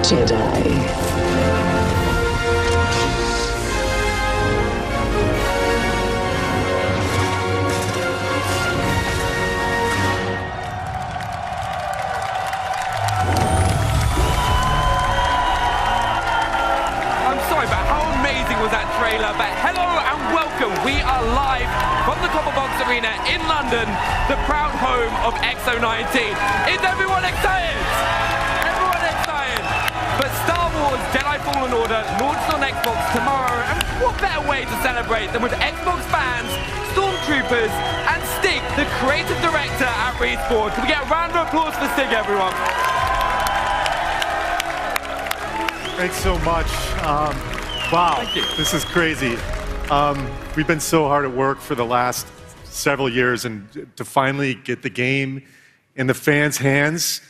Jedi. Was that trailer, but hello and welcome. We are live from the Copperbox Arena in London, the proud home of X019. Is everyone excited? Everyone excited? But Star Wars Jedi Fallen Order launches on Xbox tomorrow, and what better way to celebrate than with Xbox fans, Stormtroopers, and Stig, the creative director at Respawn. Can we get a round of applause for Stig, everyone? Thanks so much. Wow, this is crazy. We've been so hard at work for the last several years, and to finally get the game in the fans' hands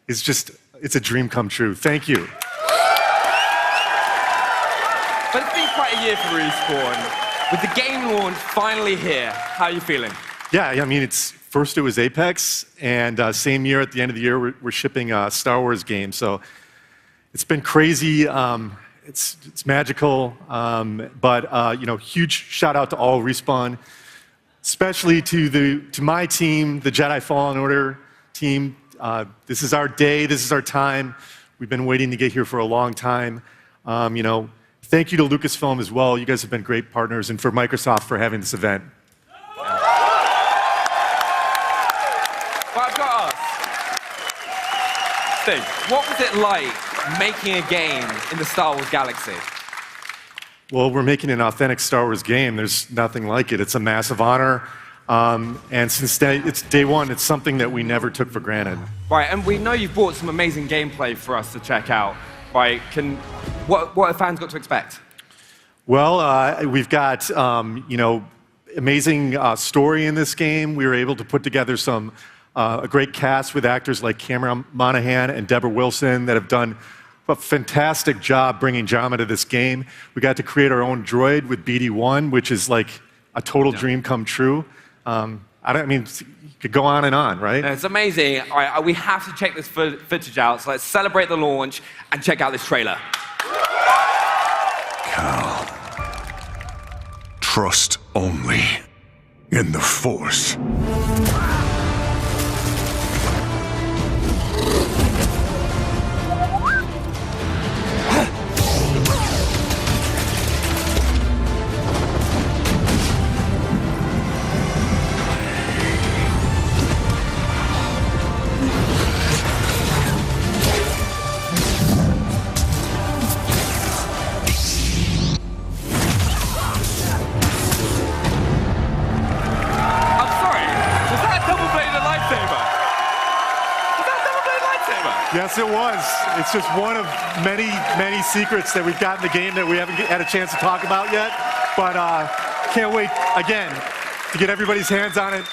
is just, it's a dream come true. Thank you. But it's been quite a year for Respawn. With the game launch finally here, how are you feeling? Yeah, I mean, first it was Apex, and same year at the end of the year, we're shipping a Star Wars game. So it's been crazy. It's magical, but you know, huge shout out to all Respawn, especially to my team, the Jedi Fallen Order team. This is our day. This is our time. We've been waiting to get here for a long time. You know, thank you to Lucasfilm as well. You guys have been great partners, and for Microsoft for having this event. Well, I've got to ask, Stig, what was it like making a game in the Star Wars galaxy? Well, we're making an authentic Star Wars game. There's nothing like it. It's a massive honor. And since it's day one, it's something that we never took for granted. Right, and we know you've brought some amazing gameplay for us to check out. Right, what have fans got to expect? Well, we've got, you know, amazing story in this game. We were able to put together a great cast with actors like Cameron Monaghan and Deborah Wilson that have done a fantastic job bringing drama to this game. We got to create our own droid with BD1, which is like a total dream come true. I mean, you could go on and on, right? It's amazing. All right, we have to check this footage out, so let's celebrate the launch and check out this trailer. Cal, trust only in the Force. Yes, it was. It's just one of many, many secrets that we've got in the game that we haven't had a chance to talk about yet. But can't wait, again, to get everybody's hands on it.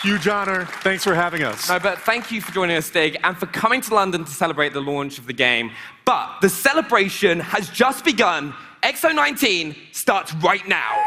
Huge honor. Thanks for having us. No, but thank you for joining us, Stig, and for coming to London to celebrate the launch of the game. But the celebration has just begun. X019 starts right now.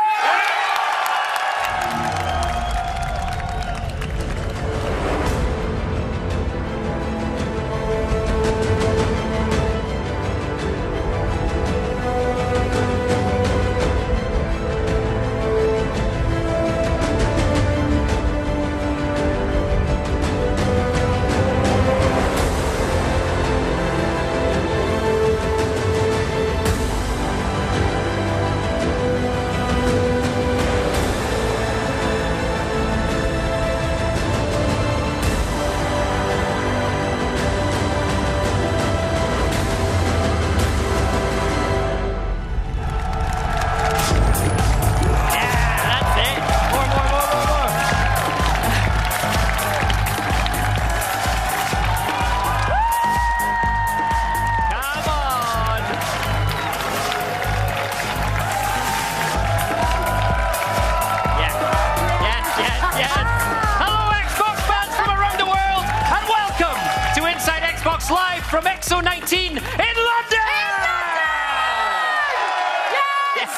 from X019 in London! Yes!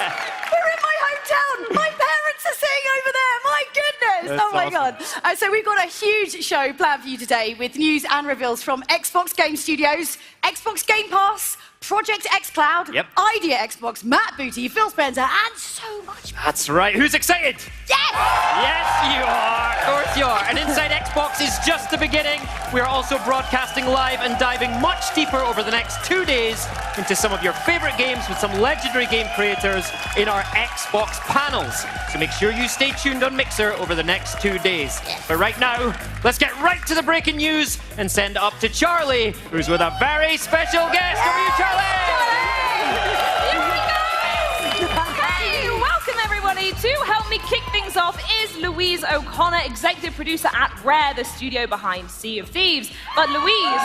We're in my hometown! My parents are sitting over there! My goodness! That's my awesome. God. So we've got a huge show planned for you today with news and reveals from Xbox Game Studios, Xbox Game Pass, Project xCloud, Yep. Idea Xbox, Matt Booty, Phil Spencer, and so much more. That's right. Who's excited? Yes! Yes, you are. Of course you are. And Inside Xbox is just the beginning. We are also broadcasting live and diving much deeper over the next 2 days into some of your favorite games with some legendary game creators in our Xbox panels. So make sure you stay tuned on Mixer over the next 2 days. But right now, let's get right to the breaking news and send it up to Charlie, who's with a very special guest. Over to you, Charlie. Hey, welcome everybody. To help me kick things off is Louise O'Connor, executive producer at Rare, the studio behind Sea of Thieves. But Louise,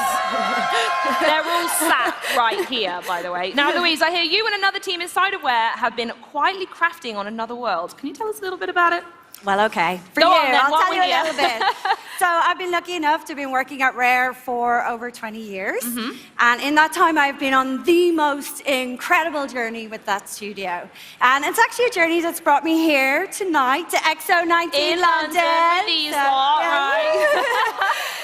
they're all sat right here, by the way. Now, Louise, I hear you and another team inside of Rare have been quietly crafting on another world. Can you tell us a little bit about it? Well, okay. For Go you, on, then. I'll What tell you were a you? little bit. So I've been lucky enough to be working at Rare for over 20 years. And in that time, I've been on the most incredible journey with that studio. And it's actually a journey that's brought me here tonight to X019 In London. London, these lot, right?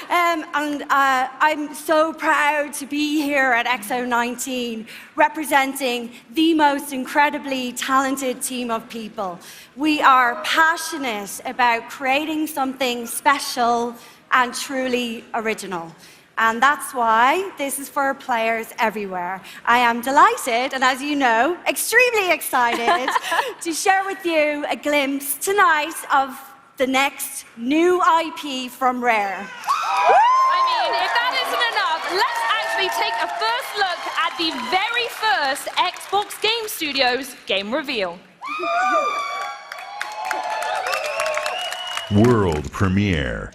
And I'm so proud to be here at X019, representing the most incredibly talented team of people. We are passionate about creating something special and truly original. And that's why this is for players everywhere. I am delighted, and as you know, extremely excited to share with you a glimpse tonight of the next new IP from Rare. I mean, if that isn't enough, let's actually take a first look at the very first Xbox Game Studios game reveal. World premiere.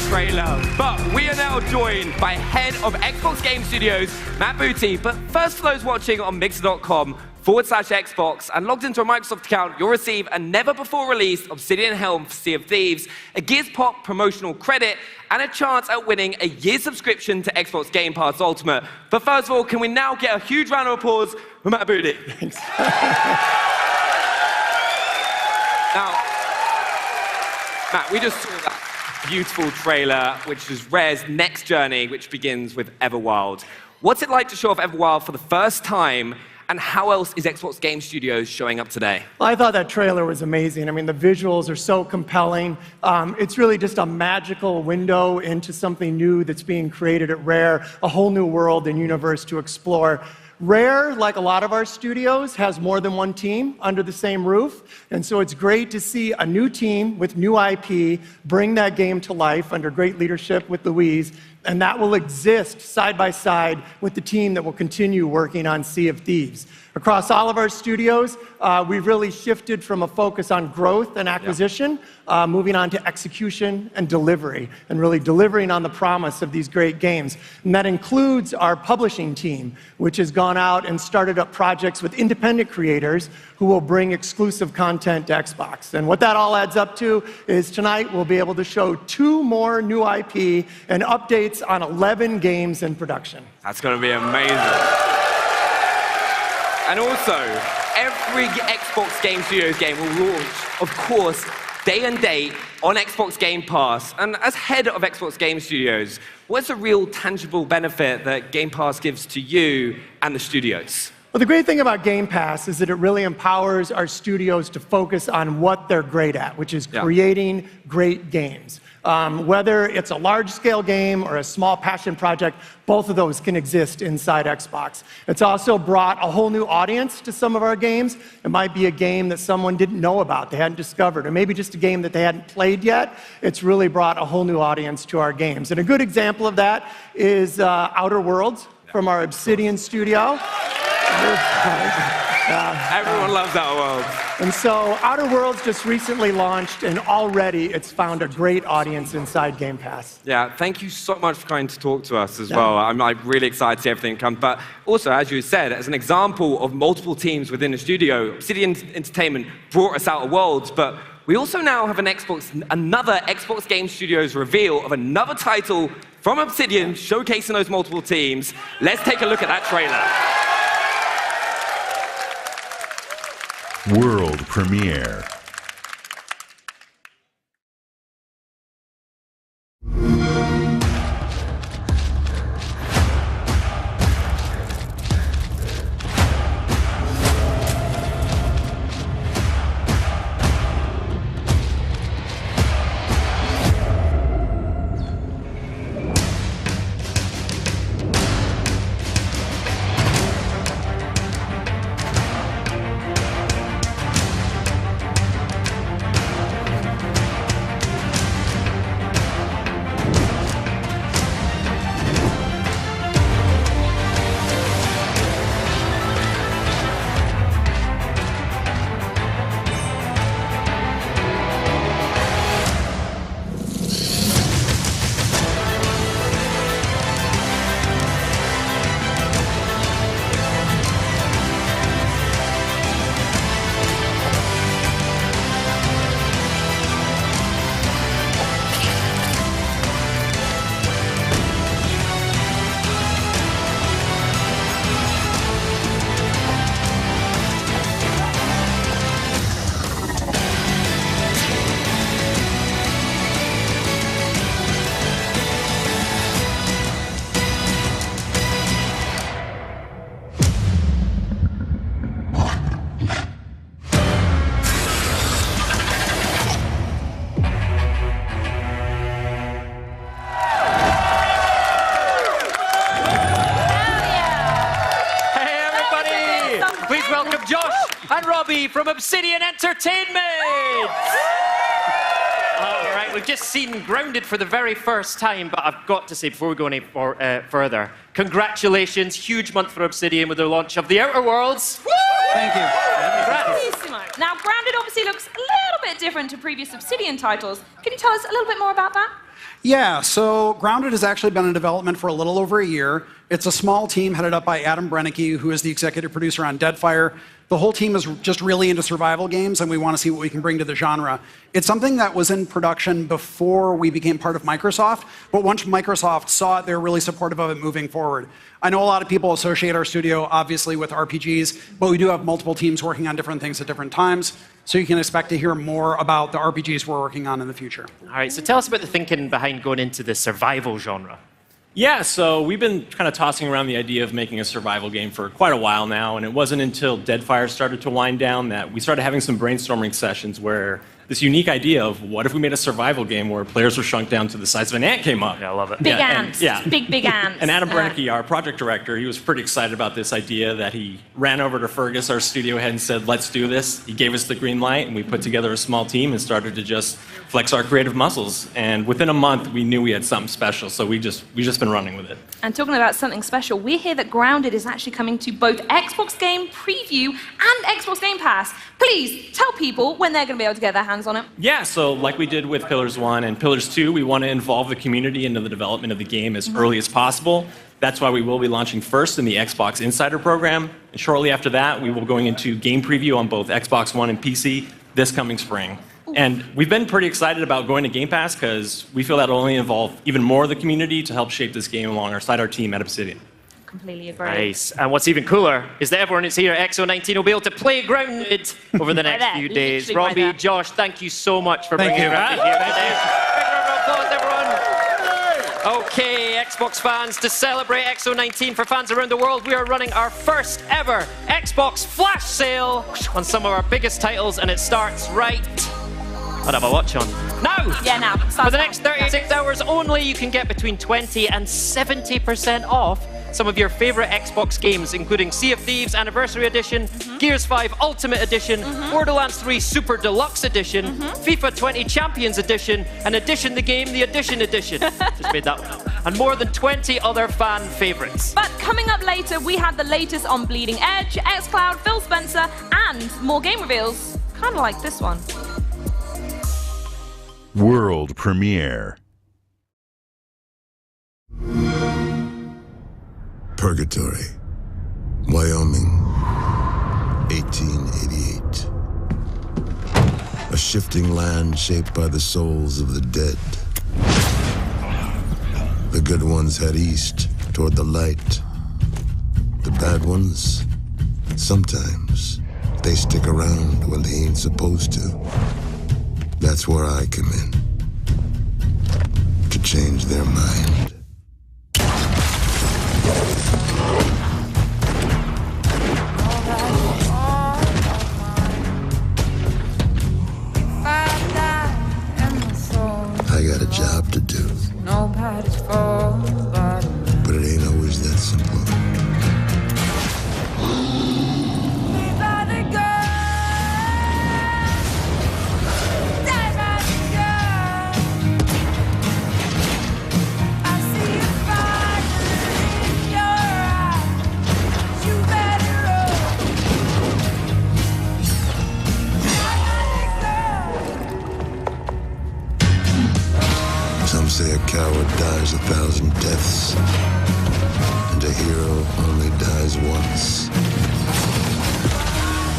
Trailer. But we are now joined by head of Xbox Game Studios, Matt Booty. But first, for those watching on mixer.com/Xbox and logged into a Microsoft account, you'll receive a never-before-released Obsidian helm for Sea of Thieves, a Gears Pop promotional credit, and a chance at winning a year's subscription to Xbox Game Pass Ultimate. But first of all, can we now get a huge round of applause for Matt Booty? Thanks. Now, Matt, we just saw that beautiful trailer, which is Rare's next journey, which begins with Everwild. What's it like to show off Everwild for the first time, and how else is Xbox Game Studios showing up today? Well, I thought that trailer was amazing. I mean, the visuals are so compelling. It's really just a magical window into something new that's being created at Rare, a whole new world and universe to explore. Rare, like a lot of our studios, has more than one team under the same roof, and so it's great to see a new team with new IP bring that game to life under great leadership with Louise, And that will exist side by side with the team that will continue working on Sea of Thieves. Across all of our studios, we've really shifted from a focus on growth and acquisition, moving on to execution and delivery, and really delivering on the promise of these great games. And that includes our publishing team, which has gone out and started up projects with independent creators who will bring exclusive content to Xbox. And what that all adds up to is tonight we'll be able to show 2 more new IP and updates on 11 games in production. That's going to be amazing. And also, every Xbox Game Studios game will launch, of course, day and date on Xbox Game Pass. And as head of Xbox Game Studios, what's the real tangible benefit that Game Pass gives to you and the studios? Well, the great thing about Game Pass is that it really empowers our studios to focus on what they're great at, which is creating great games. Whether it's a large-scale game or a small passion project, both of those can exist inside Xbox. It's also brought a whole new audience to some of our games. It might be a game that someone didn't know about, they hadn't discovered, or maybe just a game that they hadn't played yet. It's really brought a whole new audience to our games. And a good example of that is Outer Worlds from our Obsidian studio. Everyone loves Outer Worlds. And so Outer Worlds just recently launched, and already it's found a great audience inside Game Pass. Yeah, thank you so much for coming to talk to us as well. I'm really excited to see everything come. But also, as you said, as an example of multiple teams within the studio, Obsidian Entertainment brought us Outer Worlds, but we also now have another Xbox Game Studios reveal of another title from Obsidian showcasing those multiple teams. Let's take a look at that trailer. World premiere. From Obsidian Entertainment! All right, we've just seen Grounded for the very first time, but I've got to say, before we go any further, congratulations, huge month for Obsidian with the launch of The Outer Worlds. Woo! Thank you. Now, Grounded obviously looks a little bit different to previous Obsidian titles. Can you tell us a little bit more about that? Yeah, so Grounded has actually been in development for a little over a year. It's a small team headed up by Adam Brennecke, who is the executive producer on Deadfire. The whole team is just really into survival games, and we want to see what we can bring to the genre. It's something that was in production before we became part of Microsoft, but once Microsoft saw it, they were really supportive of it moving forward. I know a lot of people associate our studio, obviously, with RPGs, but we do have multiple teams working on different things at different times, so you can expect to hear more about the RPGs we're working on in the future. All right, so tell us about the thinking behind going into the survival genre. Yeah, so we've been kind of tossing around the idea of making a survival game for quite a while now, and it wasn't until Deadfire started to wind down that we started having some brainstorming sessions where this unique idea of what if we made a survival game where players were shrunk down to the size of an ant came up. Yeah, I love it. Big ants. Big ants. And Adam Brennicky, our project director, he was pretty excited about this idea that he ran over to Fergus, our studio head, and said, let's do this. He gave us the green light, and we put together a small team and started to just flex our creative muscles. And within a month, we knew we had something special, so we just been running with it. And talking about something special, we hear that Grounded is actually coming to both Xbox Game Preview and Xbox Game Pass. Please tell people when they're going to be able to get their hands on it. Yeah, so like we did with Pillars 1 and Pillars 2, we want to involve the community into the development of the game as early as possible. That's why we will be launching first in the Xbox Insider program. And shortly after that, we will be going into game preview on both Xbox One and PC this coming spring. And we've been pretty excited about going to Game Pass because we feel that will only involve even more of the community to help shape this game alongside our team at Obsidian. Completely agree. Nice. And what's even cooler is that everyone who's here at X019 will be able to play Grounded over the next few days. Robbie, Josh, thank you so much for bringing it here today. Big round of applause, everyone. Okay, Xbox fans, to celebrate X019 for fans around the world, we are running our first ever Xbox flash sale on some of our biggest titles, and it starts right... I'd have a watch on. Now! Yeah, now. For the next 36 hours only, you can get between 20 and 70% off some of your favorite Xbox games, including Sea of Thieves Anniversary Edition, Gears 5 Ultimate Edition, Borderlands 3 Super Deluxe Edition, FIFA 20 Champions Edition, and Edition the Game, the Edition Edition. Just made that one. And more than 20 other fan favorites. But coming up later, we have the latest on Bleeding Edge, xCloud, Phil Spencer, and more game reveals. Kind of like this one. World premiere. Purgatory, Wyoming, 1888. A shifting land shaped by the souls of the dead. The good ones head east toward the light. The bad ones, sometimes, they stick around when they ain't supposed to. That's where I come in. To change their mind. I got a job to do. But it ain't always that simple. Some say a coward dies 1,000 deaths, and a hero only dies once.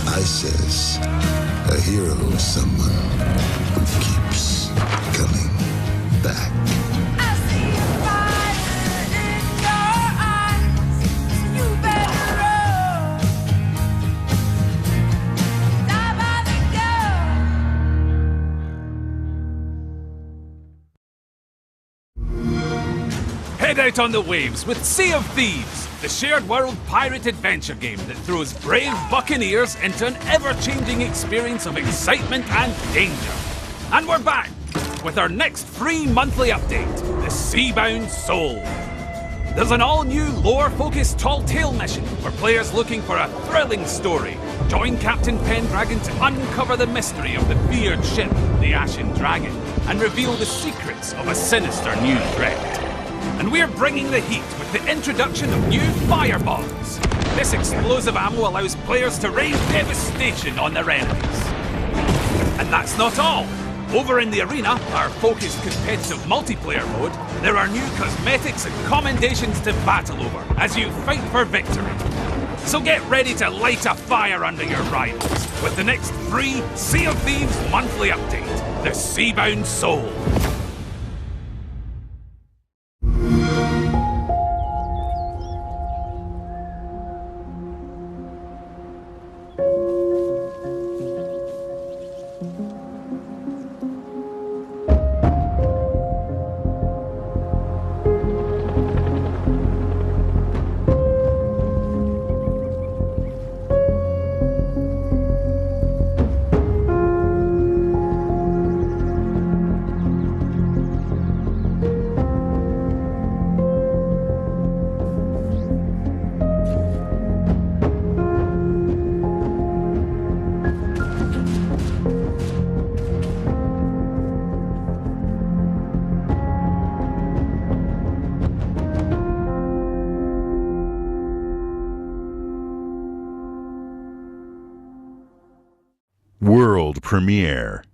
I says, a hero is someone who keeps coming back. Head out on the waves with Sea of Thieves, the shared world pirate adventure game that throws brave buccaneers into an ever-changing experience of excitement and danger. And we're back with our next free monthly update, the Seabound Soul. There's an all-new lore-focused tall tale mission for players looking for a thrilling story. Join Captain Pendragon to uncover the mystery of the feared ship, the Ashen Dragon, and reveal the secrets of a sinister new threat. And we're bringing the heat with the introduction of new firebombs. This explosive ammo allows players to rain devastation on their enemies. And that's not all. Over in the arena, our focused competitive multiplayer mode, there are new cosmetics and commendations to battle over as you fight for victory. So get ready to light a fire under your rivals with the next free Sea of Thieves monthly update, the Seabound Soul. premiere.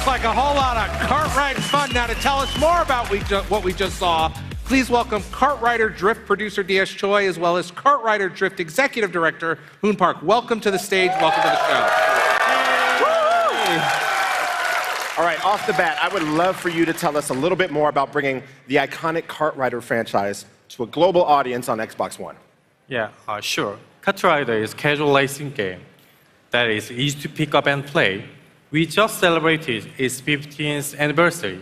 Like a whole lot of KartRider fun. Now to tell us more about what we just saw, please welcome KartRider Drift producer DS Choi, as well as KartRider Drift executive director Hoon Park. Welcome to the stage. Welcome to the show. All right, off the bat, I would love for you to tell us a little bit more about bringing the iconic KartRider franchise to a global audience on Xbox One. Yeah, sure. KartRider is a casual racing game that is easy to pick up and play. We just celebrated its 15th anniversary,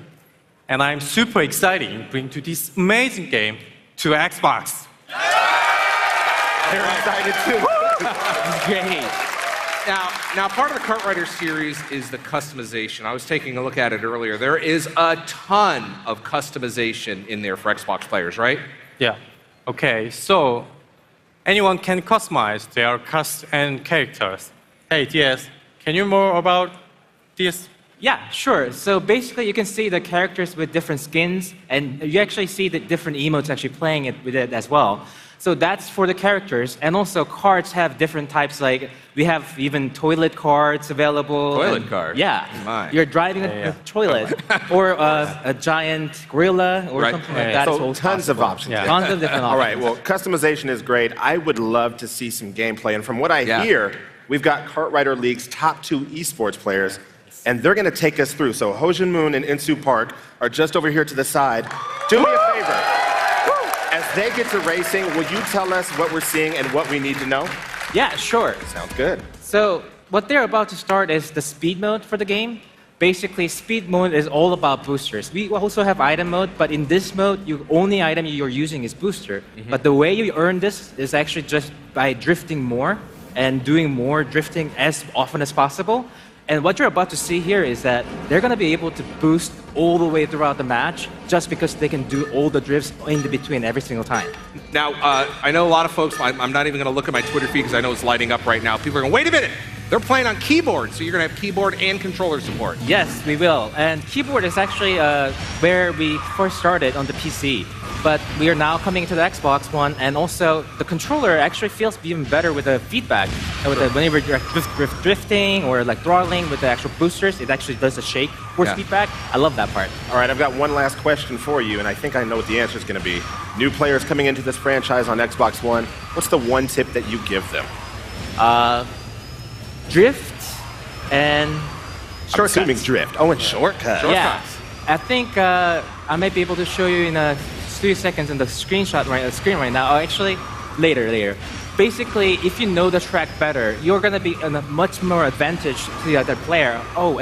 and I'm super excited to bring to this amazing game to Xbox. They're excited too. Great. Now, part of the KartRider series is the customization. I was taking a look at it earlier. There is a ton of customization in there for Xbox players, right? Yeah. Okay, so anyone can customize their cast and characters. Hey, DS, can you more about this? Yeah, sure. So basically, you can see the characters with different skins, and you actually see the different emotes actually playing it with it as well. So that's for the characters, and also cards have different types. Like we have even toilet cards available. Toilet cards? Yeah. My. You're driving a toilet, or a giant gorilla, or something like that. So tons of options. Yeah. Tons of different options. All right. Well, customization is great. I would love to see some gameplay, and from what I hear, we've got KartRider League's top 2 esports players. And they're going to take us through. So Ho-Jin Moon and Insu Park are just over here to the side. Do me a favor. As they get to racing, will you tell us what we're seeing and what we need to know? Yeah, sure. Sounds good. So what they're about to start is the speed mode for the game. Basically, speed mode is all about boosters. We also have item mode, but in this mode, the only item you're using is booster. But the way you earn this is actually just by drifting more and doing more drifting as often as possible. And what you're about to see here is that they're going to be able to boost all the way throughout the match just because they can do all the drifts in between every single time. Now, I know a lot of folks, I'm not even going to look at my Twitter feed because I know it's lighting up right now. People are going, wait a minute, they're playing on keyboard, so you're going to have keyboard and controller support. Yes, we will. And keyboard is actually where we first started on the PC. But we are now coming to the Xbox One, and also the controller actually feels even better with the feedback. Whenever you're drifting or like throttling with the actual boosters, it actually does a shake force feedback. I love that part. All right, I've got one last question for you, and I think I know what the answer is going to be. New players coming into this franchise on Xbox One, what's the one tip that you give them? Drift and shortcuts. I'm assuming drift. Oh, and shortcuts. Yeah. I think I might be able to show you in a 3 seconds in the screen right now. Oh, actually, later. Basically, if you know the track better, you're gonna be in a much more advantage to the other player. Oh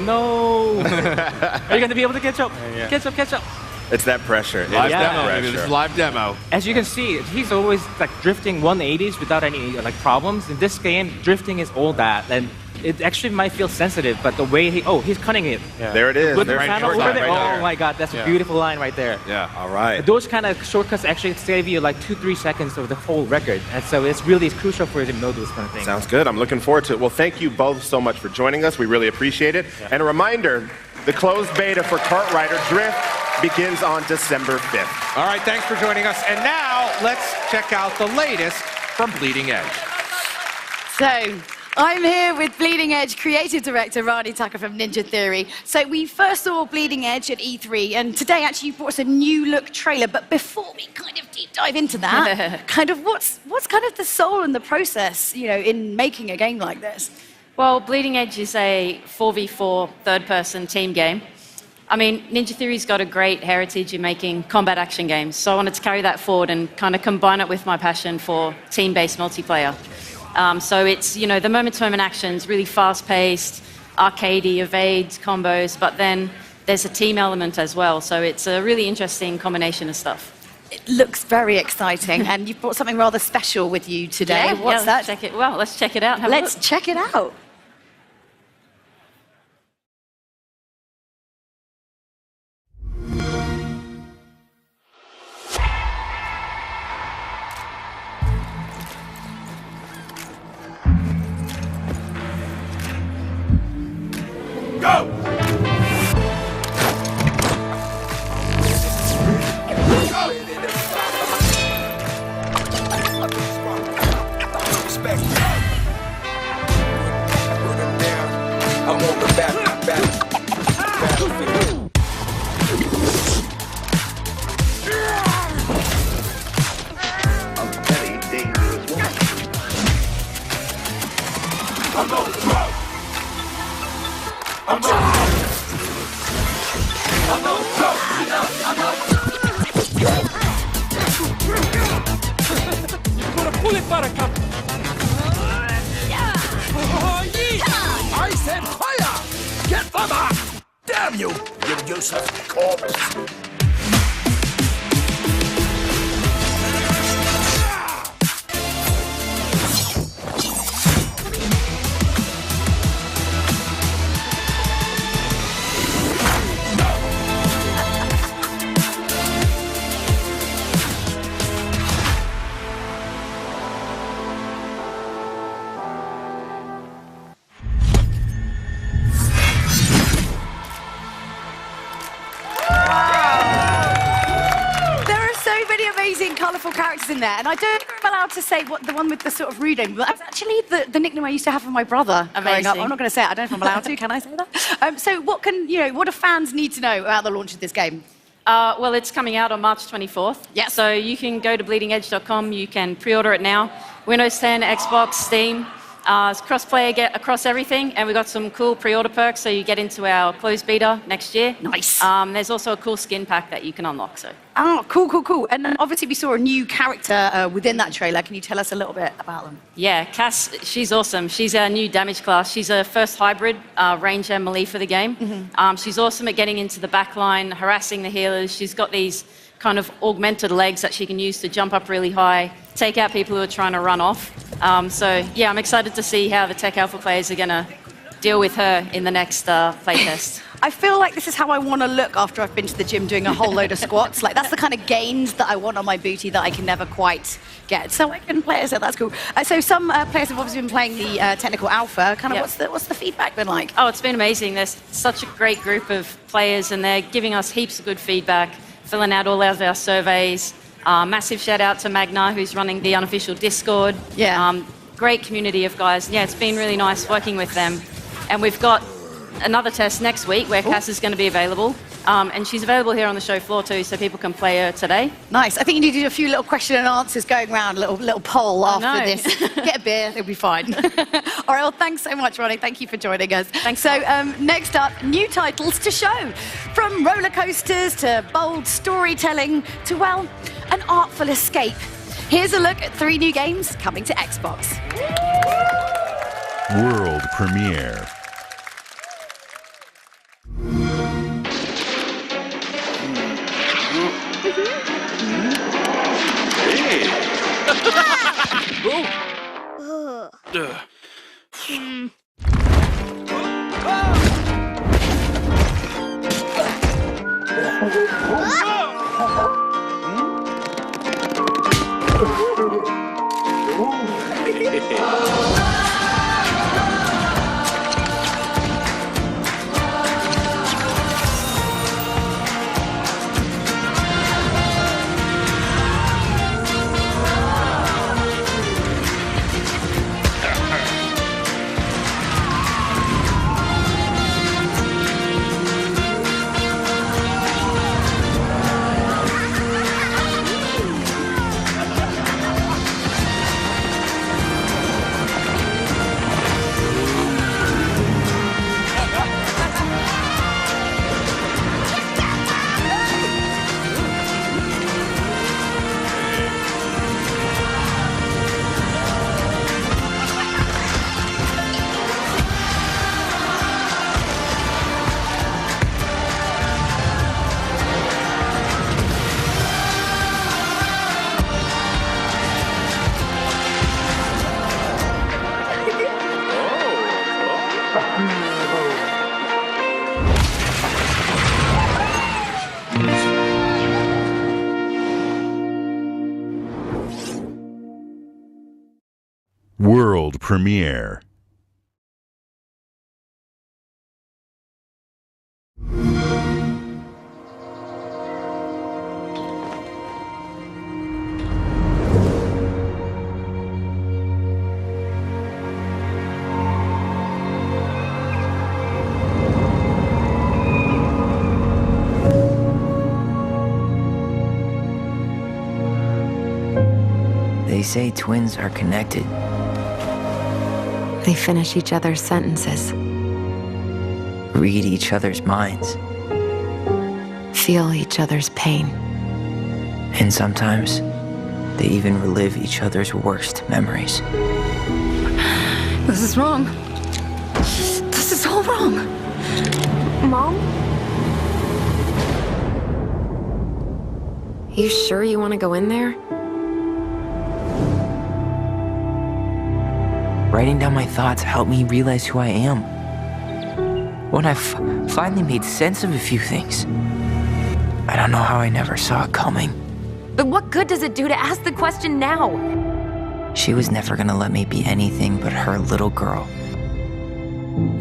no! Are you gonna be able to catch up? Catch up! It's that pressure. Live demo. It's a live demo. As you can see, he's always like drifting 180s without any like problems. In this game, drifting is all that, and it actually might feel sensitive, but the way he's cutting it. Yeah. There it is. With the There's panel your over time there. right there. Oh my God, that's a beautiful line right there. Yeah. All right. Those kind of shortcuts actually save you like 2-3 seconds of the whole record, and so it's really crucial for you to know those kind of things. Sounds good. I'm looking forward to it. Well, thank you both so much for joining us. We really appreciate it. And a reminder, the closed beta for KartRider Drift begins on December 5th. All right, thanks for joining us. And now let's check out the latest from Bleeding Edge. So, I'm here with Bleeding Edge creative director Rani Tucker from Ninja Theory. So we first saw Bleeding Edge at E3, and today actually you brought us a new look trailer. But before we kind of deep dive into that, kind of what's kind of the soul and the process, you know, in making a game like this? Well, Bleeding Edge is a 4v4 third-person team game. I mean, Ninja Theory's got a great heritage in making combat action games, so I wanted to carry that forward and kind of combine it with my passion for team-based multiplayer. So it's, you know, the moment-to-moment actions, really fast-paced, arcadey, evades, combos, but then there's a team element as well. So it's a really interesting combination of stuff. It looks very exciting, and you've brought something rather special with you today. Yeah, What's that? Let's check it out. Let's check it out. Go! I'm on the battlefield. I'm very dangerous one. I'm on the road. I'm on the road. I'm on the road. You put a bullet buttercup. I said fire! Get them up! Damn you! You useless corpse! colourful characters in there, and I don't think I'm allowed to say what the one with the sort of rude name, but that's actually the nickname I used to have for my brother growing up. I'm not going to say it. I don't know if I'm allowed to. Can I say that? So what do fans need to know about the launch of this game? Well, it's coming out on March 24th. Yeah. So you can go to bleedingedge.com. You can pre-order it now. Windows 10, Xbox, Steam. It's cross-play across everything, and we've got some cool pre-order perks, so you get into our closed beta next year. Nice. There's also a cool skin pack that you can unlock. So. Oh, cool, cool, cool. And obviously we saw a new character within that trailer. Can you tell us a little bit about them? Yeah, Cass, she's awesome. She's our new damage class. She's a first hybrid range and melee for the game. Mm-hmm. She's awesome at getting into the back line, harassing the healers. She's got these kind of augmented legs that she can use to jump up really high, take out people who are trying to run off. So yeah, I'm excited to see how the Tech Alpha players are going to deal with her in the next playtest. I feel like this is how I want to look after I've been to the gym doing a whole load of squats. Like, that's the kind of gains that I want on my booty that I can never quite get. So I can play it, so that's cool. So some players have obviously been playing the technical alpha. Kind of what's the feedback been like? Oh, it's been amazing. There's such a great group of players, and they're giving us heaps of good feedback, filling out all of our surveys. Massive shout out to Magna, who's running the unofficial Discord. Yeah. Great community of guys. Yeah, it's been really nice working with them. And we've got another test next week where Cass is going to be available. And she's available here on the show floor too, so people can play her today. Nice. I think you need to do a few little question and answers going around, a little poll after this. Get a beer, it'll be fine. All right, well, thanks so much, Ronnie. Thank you for joining us. Thanks. So next up, new titles to show. From roller coasters to bold storytelling to, well, an artful escape. Here's a look at 3 new games coming to Xbox. World premiere. World premiere. They say twins are connected. They finish each other's sentences. Read each other's minds. Feel each other's pain. And sometimes, they even relive each other's worst memories. This is wrong. This is all wrong. Mom? You sure you want to go in there? Writing down my thoughts helped me realize who I am. When I finally made sense of a few things, I don't know how I never saw it coming. But what good does it do to ask the question now? She was never gonna let me be anything but her little girl.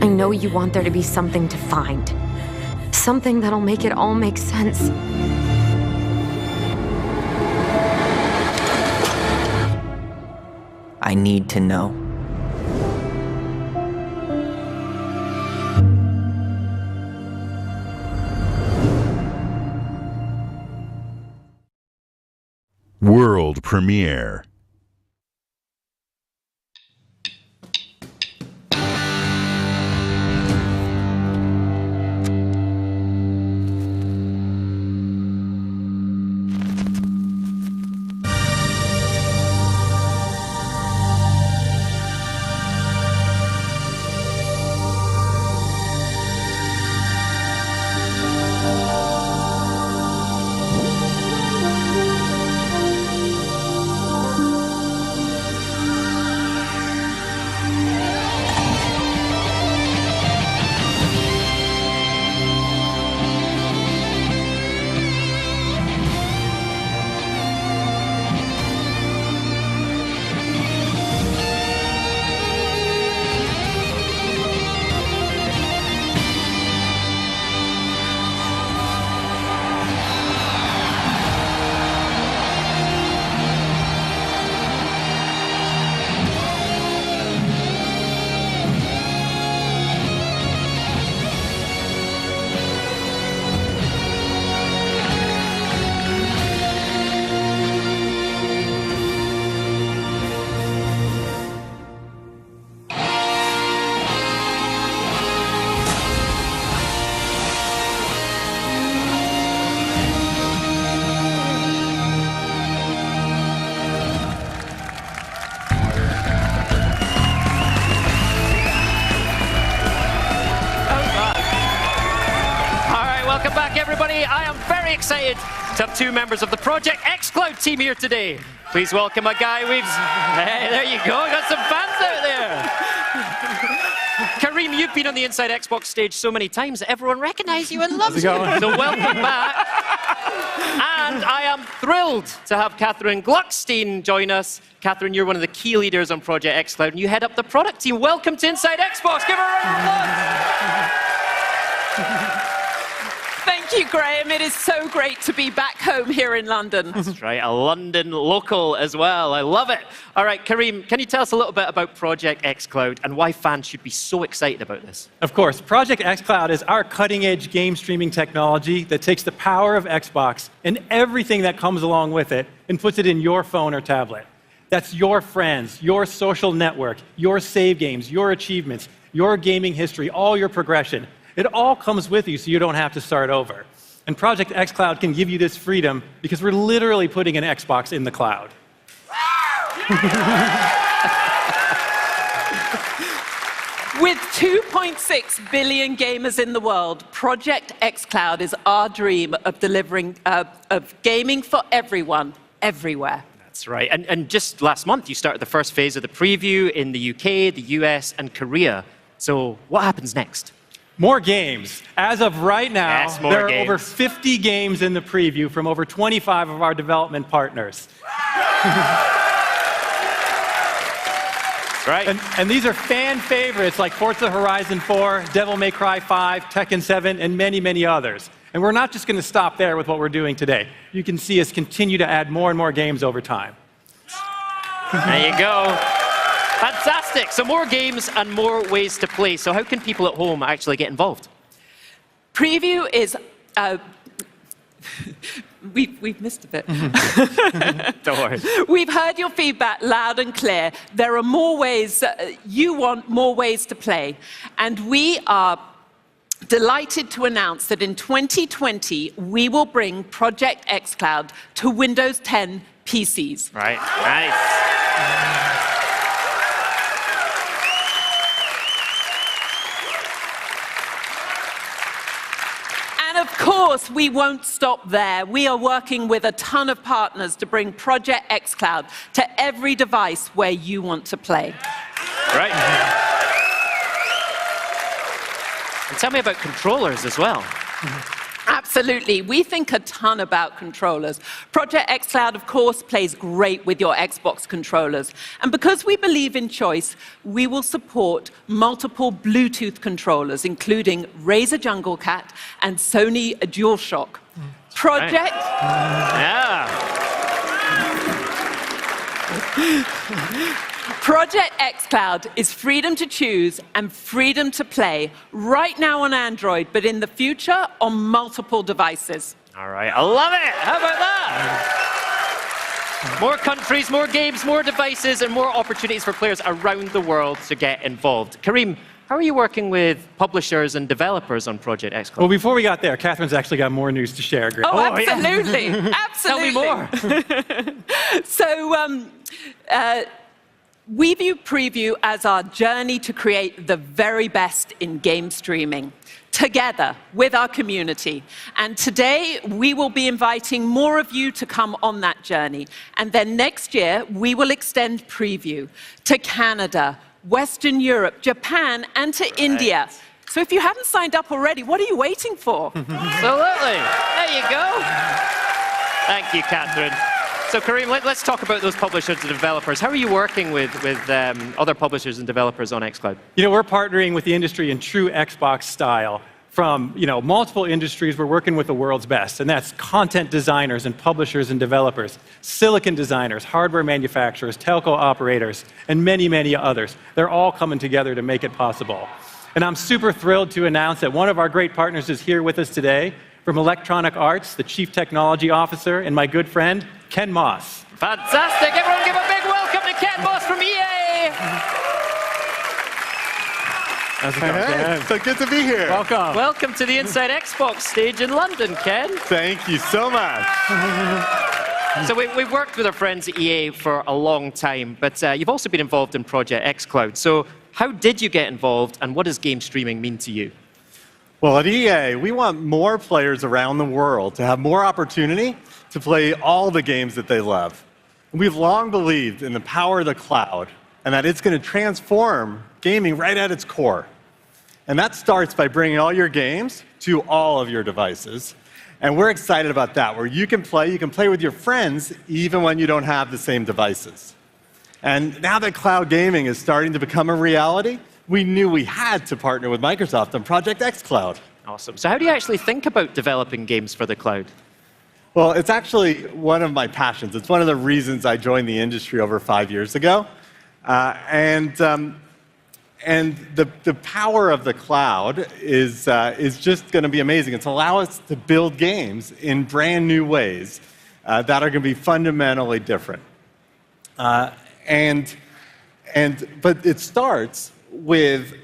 I know you want there to be something to find. Something that'll make it all make sense. I need to know. World premiere. Excited to have two members of the Project xCloud team here today. Please welcome a guy we've... Hey, there you go. Got some fans out there. Kareem, you've been on the Inside Xbox stage so many times that everyone recognizes you and loves you. So welcome back. And I am thrilled to have Catherine Gluckstein join us. Catherine, you're one of the key leaders on Project xCloud, and you head up the product team. Welcome to Inside Xbox. Give her a round of applause. Thank you, Graham. It is so great to be back home here in London. That's right, a London local as well. I love it. All right, Kareem, can you tell us a little bit about Project xCloud and why fans should be so excited about this? Of course. Project xCloud is our cutting-edge game streaming technology that takes the power of Xbox and everything that comes along with it and puts it in your phone or tablet. That's your friends, your social network, your save games, your achievements, your gaming history, all your progression. It all comes with you so you don't have to start over. And Project xCloud can give you this freedom because we're literally putting an Xbox in the cloud. With 2.6 billion gamers in the world, Project xCloud is our dream of delivering of gaming for everyone, everywhere. That's right. And just last month, you started the first phase of the preview in the UK, the US, and Korea. So what happens next? More games. As of right now, yes, there are over 50 games in the preview from over 25 of our development partners. Right. And these are fan favorites like Forza Horizon 4, Devil May Cry 5, Tekken 7, and many, many others. And we're not just going to stop there with what we're doing today. You can see us continue to add more and more games over time. There you go. Fantastic. So more games and more ways to play. So how can people at home actually get involved? Preview is... We've missed a bit. Don't worry. We've heard your feedback loud and clear. There are more ways, you want more ways to play. And we are delighted to announce that in 2020, we will bring Project xCloud to Windows 10 PCs. Right, nice. And of course, we won't stop there. We are working with a ton of partners to bring Project xCloud to every device where you want to play. Right. And tell me about controllers as well. Absolutely. We think a ton about controllers. Project xCloud, of course, plays great with your Xbox controllers. And because we believe in choice, we will support multiple Bluetooth controllers, including Razer Jungle Cat and Sony DualShock. Project... Yeah. Project xCloud is freedom to choose and freedom to play right now on Android, but in the future on multiple devices. All right, I love it. How about that? More countries, more games, more devices, and more opportunities for players around the world to get involved. Kareem, how are you working with publishers and developers on Project xCloud? Well, before we got there, Catherine's actually got more news to share. Grace. Oh, absolutely. Absolutely. Tell me more. So, we view Preview as our journey to create the very best in game streaming, together with our community. And today, we will be inviting more of you to come on that journey. And then next year, we will extend Preview to Canada, Western Europe, Japan, and to India. So if you haven't signed up already, what are you waiting for? Absolutely. There you go. Thank you, Catherine. So, Kareem, let's talk about those publishers and developers. How are you working with other publishers and developers on xCloud? You know, we're partnering with the industry in true Xbox style. From multiple industries, we're working with the world's best, and that's content designers and publishers and developers, silicon designers, hardware manufacturers, telco operators, and many, many others. They're all coming together to make it possible. And I'm super thrilled to announce that one of our great partners is here with us today. From Electronic Arts, the Chief Technology Officer, and my good friend, Ken Moss. Fantastic. Everyone give a big welcome to Ken Moss from EA. How's it going, Ken? So good to be here. Welcome. Welcome to the Inside Xbox stage in London, Ken. Thank you so much. So we've worked with our friends at EA for a long time, but you've also been involved in Project xCloud. So how did you get involved, and what does game streaming mean to you? Well, at EA, we want more players around the world to have more opportunity to play all the games that they love. We've long believed in the power of the cloud and that it's going to transform gaming right at its core. And that starts by bringing all your games to all of your devices. And we're excited about that, where you can play with your friends even when you don't have the same devices. And now that cloud gaming is starting to become a reality, we knew we had to partner with Microsoft on Project xCloud. Awesome. So how do you actually think about developing games for the cloud? Well, it's actually one of my passions. It's one of the reasons I joined the industry over 5 years ago. And the power of the cloud is just going to be amazing. It's allow us to build games in brand new ways that are going to be fundamentally different. But it starts with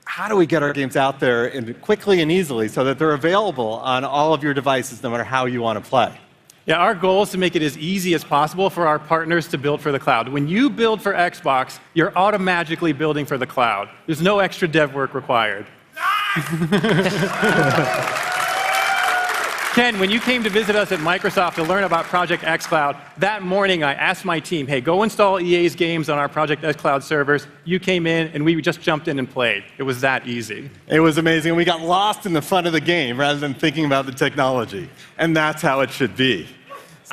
how do we get our games out there quickly and easily so that they're available on all of your devices no matter how you want to play. Yeah, our goal is to make it as easy as possible for our partners to build for the cloud. When you build for Xbox, you're automatically building for the cloud. There's no extra dev work required. Ken, when you came to visit us at Microsoft to learn about Project xCloud, that morning I asked my team, hey, go install EA's games on our Project xCloud servers. You came in, and we just jumped in and played. It was that easy. It was amazing. We got lost in the fun of the game rather than thinking about the technology. And that's how it should be.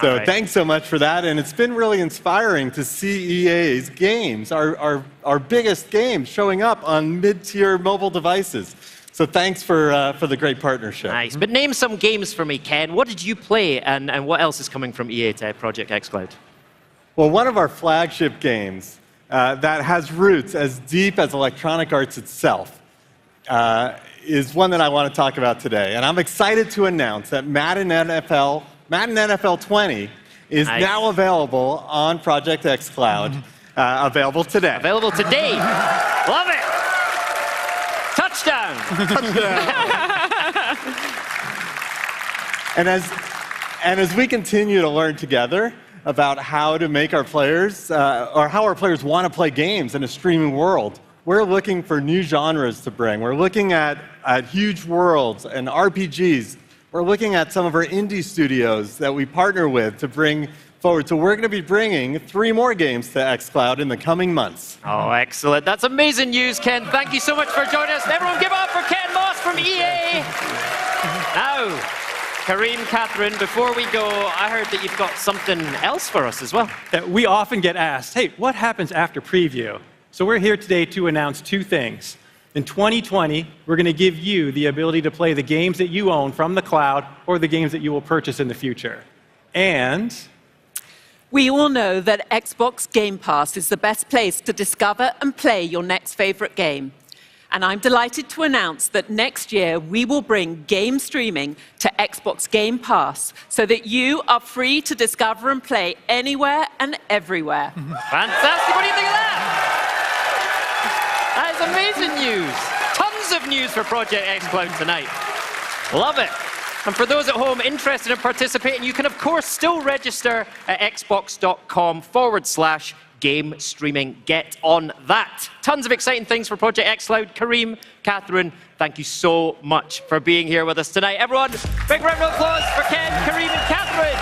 So right. thanks so much for that. And it's been really inspiring to see EA's games, our biggest games, showing up on mid-tier mobile devices. So thanks for the great partnership. Nice. But name some games for me, Ken. What did you play, and what else is coming from EA to Project xCloud? Well, one of our flagship games that has roots as deep as Electronic Arts itself is one that I want to talk about today. And I'm excited to announce that Madden NFL 20 is now available on Project xCloud. Available today. Available today. Love it. Touchdown. And as we continue to learn together about how to make our players, or how our players want to play games in a streaming world, we're looking for new genres to bring. We're looking at huge worlds and RPGs. We're looking at some of our indie studios that we partner with to bring forward. So we're going to be bringing 3 more games to xCloud in the coming months. Oh, excellent. That's amazing news, Ken. Thank you so much for joining us. Everyone give it up for Ken Moss from EA. Now, Kareem, Catherine, before we go, I heard that you've got something else for us as well. We often get asked, hey, what happens after preview? So we're here today to announce 2 things. In 2020, we're going to give you the ability to play the games that you own from the cloud or the games that you will purchase in the future. And we all know that Xbox Game Pass is the best place to discover and play your next favorite game. And I'm delighted to announce that next year we will bring game streaming to Xbox Game Pass so that you are free to discover and play anywhere and everywhere. Fantastic. What do you think of that? That is amazing news. Tons of news for Project xCloud tonight. Love it. And for those at home interested in participating, you can, of course, still register at xbox.com/game streaming. Get on that. Tons of exciting things for Project xCloud. Kareem, Catherine, thank you so much for being here with us tonight. Everyone, big round of applause for Ken, Kareem, and Catherine.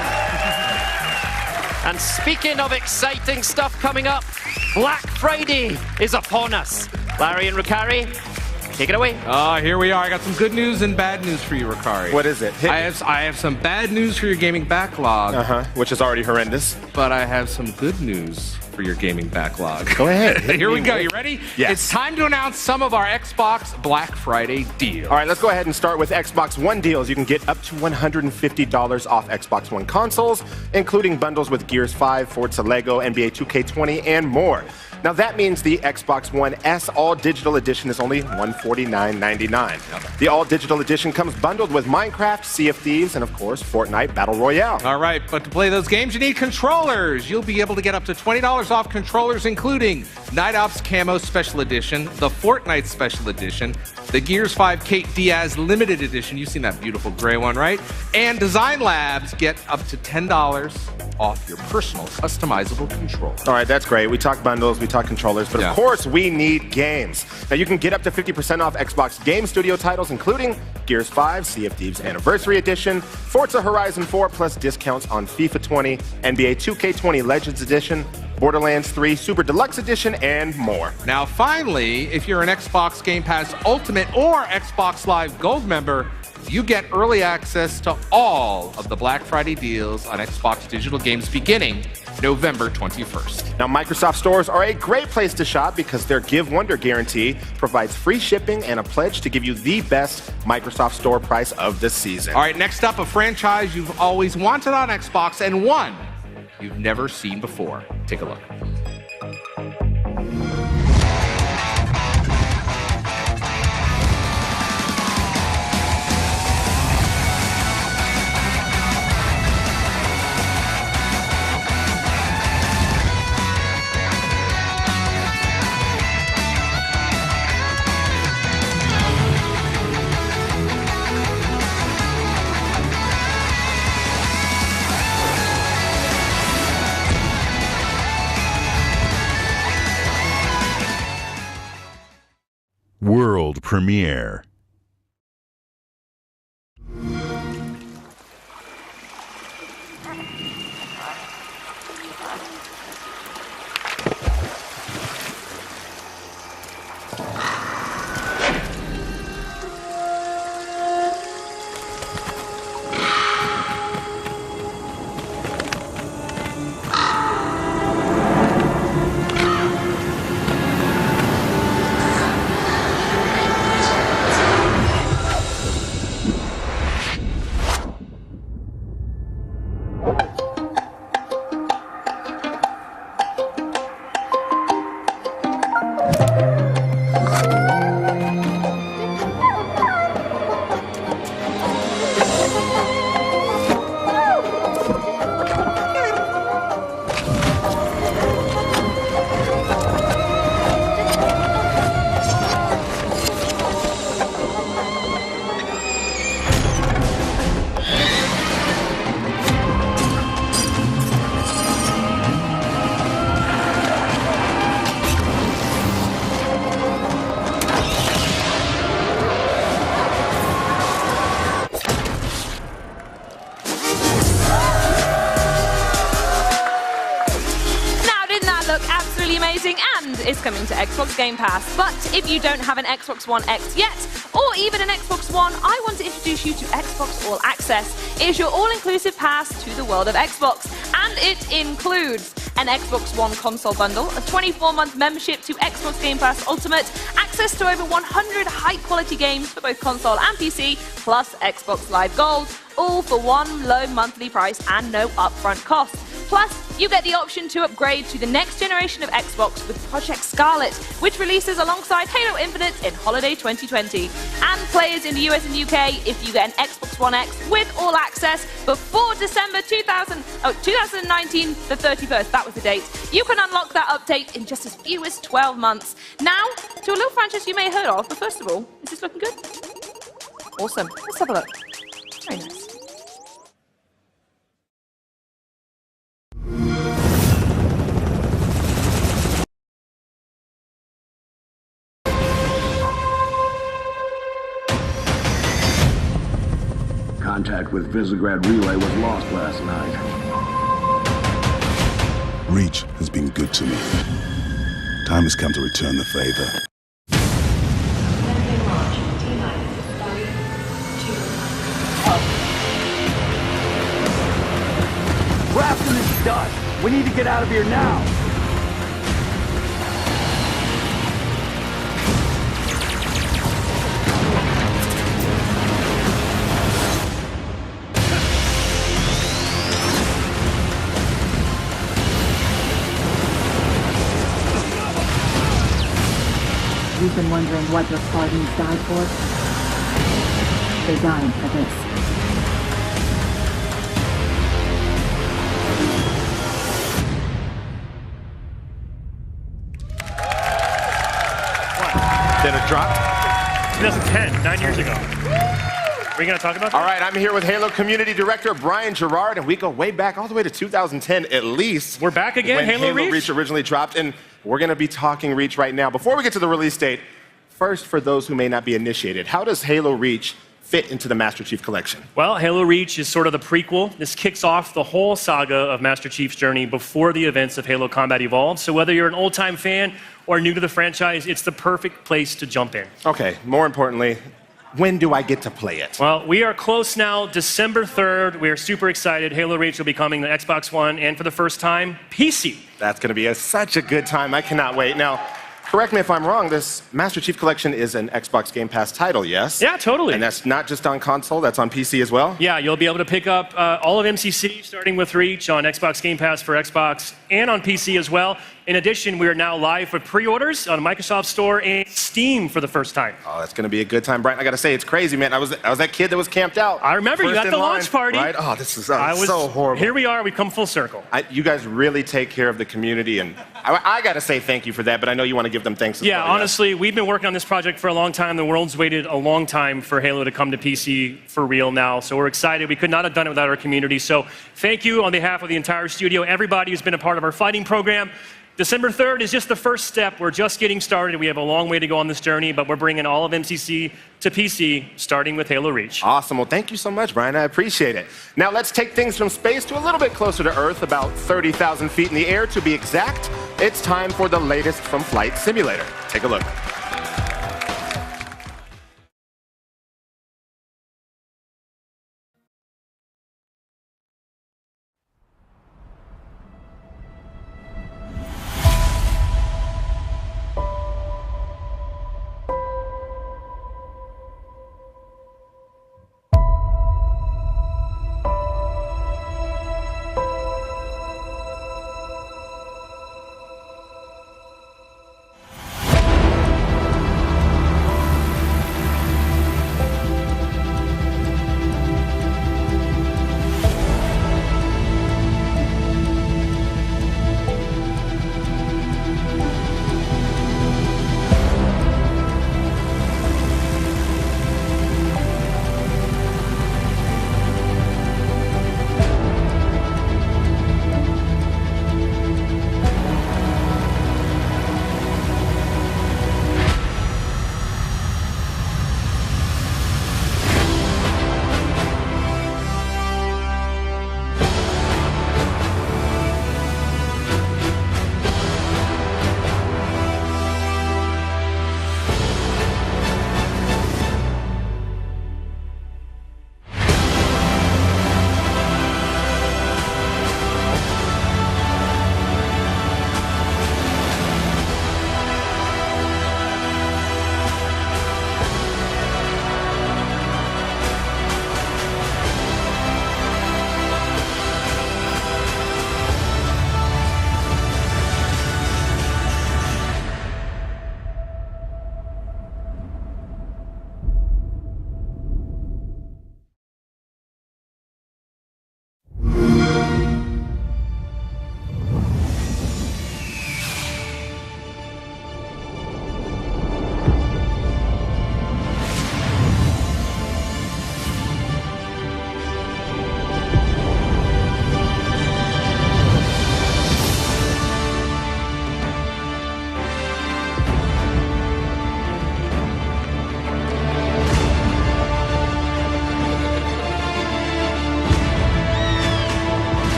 And speaking of exciting stuff coming up, Black Friday is upon us. Larry and Rukari, take it away. Here we are. I got some good news and bad news for you, Rukari. What is it? I have some bad news for your gaming backlog. Which is already horrendous. But I have some good news for your gaming backlog. Go ahead. Here we go. You ready? Yes. It's time to announce some of our Xbox Black Friday deals. All right, let's go ahead and start with Xbox One deals. You can get up to $150 off Xbox One consoles, including bundles with Gears 5, Forza Lego, NBA 2K20, and more. Now that means the Xbox One S All Digital Edition is only $149.99. The All Digital Edition comes bundled with Minecraft, Sea of Thieves, and of course, Fortnite Battle Royale. All right, but to play those games, you need controllers. You'll be able to get up to $20 off controllers, including Night Ops Camo Special Edition, the Fortnite Special Edition, the Gears 5 Kate Diaz Limited Edition. You've seen that beautiful gray one, right? And Design Labs get up to $10 off your personal customizable controller. All right, that's great. We talk bundles, we talk controllers, but of course we need games. Now you can get up to 50% off Xbox Game Studio titles, including Gears 5, Sea of Thieves Anniversary Edition, Forza Horizon 4, plus discounts on FIFA 20, NBA 2K20 Legends Edition, Borderlands 3 Super Deluxe Edition, and more. Now finally, if you're an Xbox Game Pass Ultimate or Xbox Live Gold member, you get early access to all of the Black Friday deals on Xbox digital games beginning November 21st. Now, Microsoft stores are a great place to shop because their Give Wonder guarantee provides free shipping and a pledge to give you the best Microsoft store price of the season. All right, next up, a franchise you've always wanted on Xbox and one you've never seen before. Take a look. World premiere. look absolutely amazing and is coming to Xbox Game Pass. But if you don't have an Xbox One X yet, or even an Xbox One, I want to introduce you to Xbox All Access. It is your all-inclusive pass to the world of Xbox, and it includes an Xbox One console bundle, a 24-month membership to Xbox Game Pass Ultimate, access to over 100 high-quality games for both console and PC, plus Xbox Live Gold, all for one low monthly price and no upfront cost. Plus, you get the option to upgrade to the next generation of Xbox with Project Scarlet, which releases alongside Halo Infinite in holiday 2020. And players in the US and UK, if you get an Xbox One X with All Access before December 2019, the 31st, that was the date, you can unlock that update in just as few as 12 months. Now, to a little franchise you may have heard of, but first of all, is this looking good? Awesome. Let's have a look. Very nice. Contact with Visegrad Relay was lost last night. Reach has been good to me. Time has come to return the favor. Grafton is done. We need to get out of here now. You've been wondering what your Spartans died for? They died for this. Did it drop? 2010, 9 years ago. Are we going to talk about that? All right, I'm here with Halo Community Director Brian Gerard, and we go way back, all the way to 2010 at least. We're back again, when Halo Reach originally dropped, and we're going to be talking Reach right now. Before we get to the release date, first, for those who may not be initiated, how does Halo Reach fit into the Master Chief Collection? Well, Halo Reach is sort of the prequel. This kicks off the whole saga of Master Chief's journey before the events of Halo Combat Evolved. So whether you're an old-time fan or new to the franchise, it's the perfect place to jump in. Okay, more importantly, when do I get to play it? Well, we are close now, December 3rd. We are super excited. Halo Reach will be coming to Xbox One and for the first time, PC. That's going to be such a good time. I cannot wait. Now, correct me if I'm wrong, this Master Chief Collection is an Xbox Game Pass title, yes? Yeah, totally. And that's not just on console, that's on PC as well? Yeah, you'll be able to pick up all of MCC, starting with Reach, on Xbox Game Pass for Xbox and on PC as well. In addition, we are now live with pre-orders on Microsoft Store and Steam for the first time. Oh, that's going to be a good time, Brian. I got to say, it's crazy, man. I was that kid that was camped out. I remember you at the launch party. Right? Oh, this is so horrible. Here we are. We've come full circle. You guys really take care of the community, and I got to say thank you for that, but I know you want to give them thanks as well. Yeah, honestly, we've been working on this project for a long time. The world's waited a long time for Halo to come to PC for real now, so we're excited. We could not have done it without our community, so thank you on behalf of the entire studio, everybody who's been a part of our fighting program. December 3rd is just the first step. We're just getting started. We have a long way to go on this journey, but we're bringing all of MCC to PC, starting with Halo Reach. Awesome. Well, thank you so much, Brian. I appreciate it. Now, let's take things from space to a little bit closer to Earth, about 30,000 feet in the air to be exact. It's time for the latest from Flight Simulator. Take a look.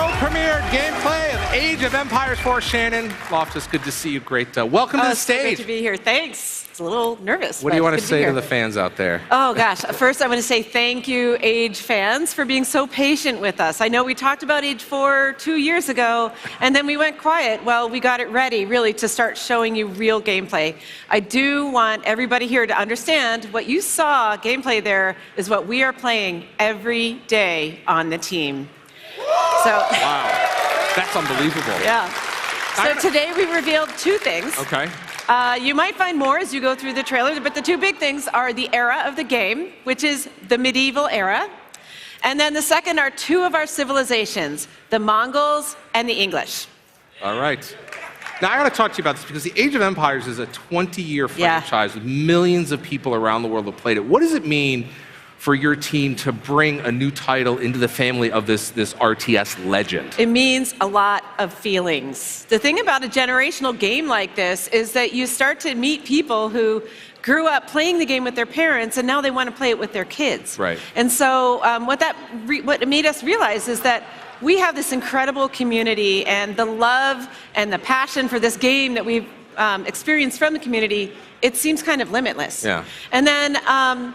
world premiere gameplay of Age of Empires 4. Shannon Loftus, good to see you. Great. Welcome to the It's so great stage. to be here. Thanks. It's a little nervous. What do you but want it's to good say to be the here. fans out there? Oh, gosh. First, I want to say thank you, Age fans, for being so patient with us. I know we talked about Age 4 2 years ago, and then we went quiet. Well, we got it ready, really, to start showing you real gameplay. I do want everybody here to understand what you saw gameplay there is what we are playing every day on the team. So, Wow. That's unbelievable. yeah. So today we revealed two things. Okay. You might find more as you go through the trailer, but the two big things are the era of the game, which is the medieval era, and then the second are two of our civilizations, the Mongols and the English. All right. Now, I got to talk to you about this because the Age of Empires is a 20-year franchise with millions of people around the world who played it. What does it mean for your team to bring a new title into the family of this RTS legend? It means a lot of feelings. The thing about a generational game like this is that you start to meet people who grew up playing the game with their parents, and now they want to play it with their kids. Right. And so what it made us realize is that we have this incredible community, and the love and the passion for this game that we've experienced from the community, it seems kind of limitless. Yeah. And then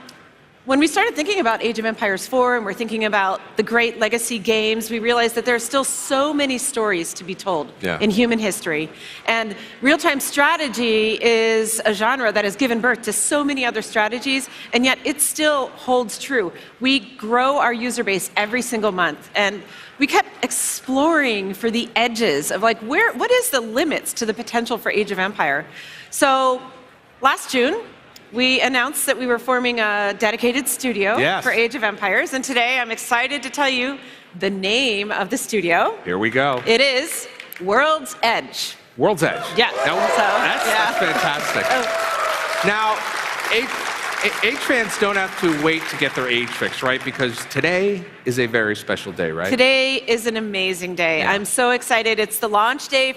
when we started thinking about Age of Empires 4 and we're thinking about the great legacy games, we realized that there are still so many stories to be told in human history. And real-time strategy is a genre that has given birth to so many other strategies, and yet it still holds true. We grow our user base every single month, and we kept exploring for the edges of like, what is the limits to the potential for Age of Empire? So last June, we announced that we were forming a dedicated studio for Age of Empires, and today I'm excited to tell you the name of the studio. Here we go. It is World's Edge. World's Edge. Yeah. Now, that's fantastic. Now, Age fans don't have to wait to get their age fix, right? Because today is a very special day, right? Today is an amazing day. I'm so excited. It's the launch day.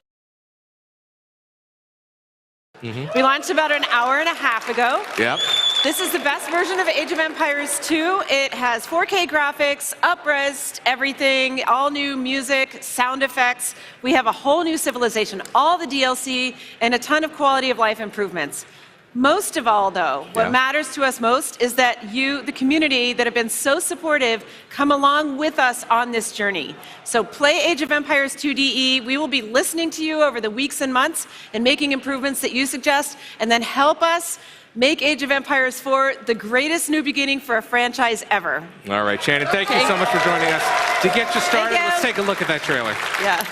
We launched about an hour and a half ago. Yep. This is the best version of Age of Empires 2. It has 4K graphics, up-res, everything, all new music, sound effects. We have a whole new civilization, all the DLC, and a ton of quality of life improvements. Most of all, though, what matters to us most is that you, the community that have been so supportive, come along with us on this journey. So play Age of Empires 2DE. We will be listening to you over the weeks and months and making improvements that you suggest, and then help us make Age of Empires 4 the greatest new beginning for a franchise ever. All right, Shannon, thank you so much for joining us. To get you started, let's take a look at that trailer. Yeah.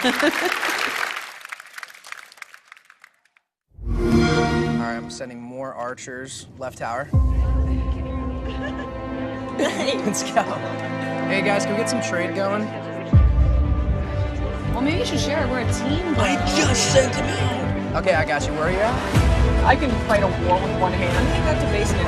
All right, I'm sending more archers. Left tower. Let's go. Hey guys, can we get some trade going? Well, maybe you should share it. We're a team. Bro. I just sent him out. Okay, I got you. Where are you at? I can fight a war with one hand. I think that's a base in it.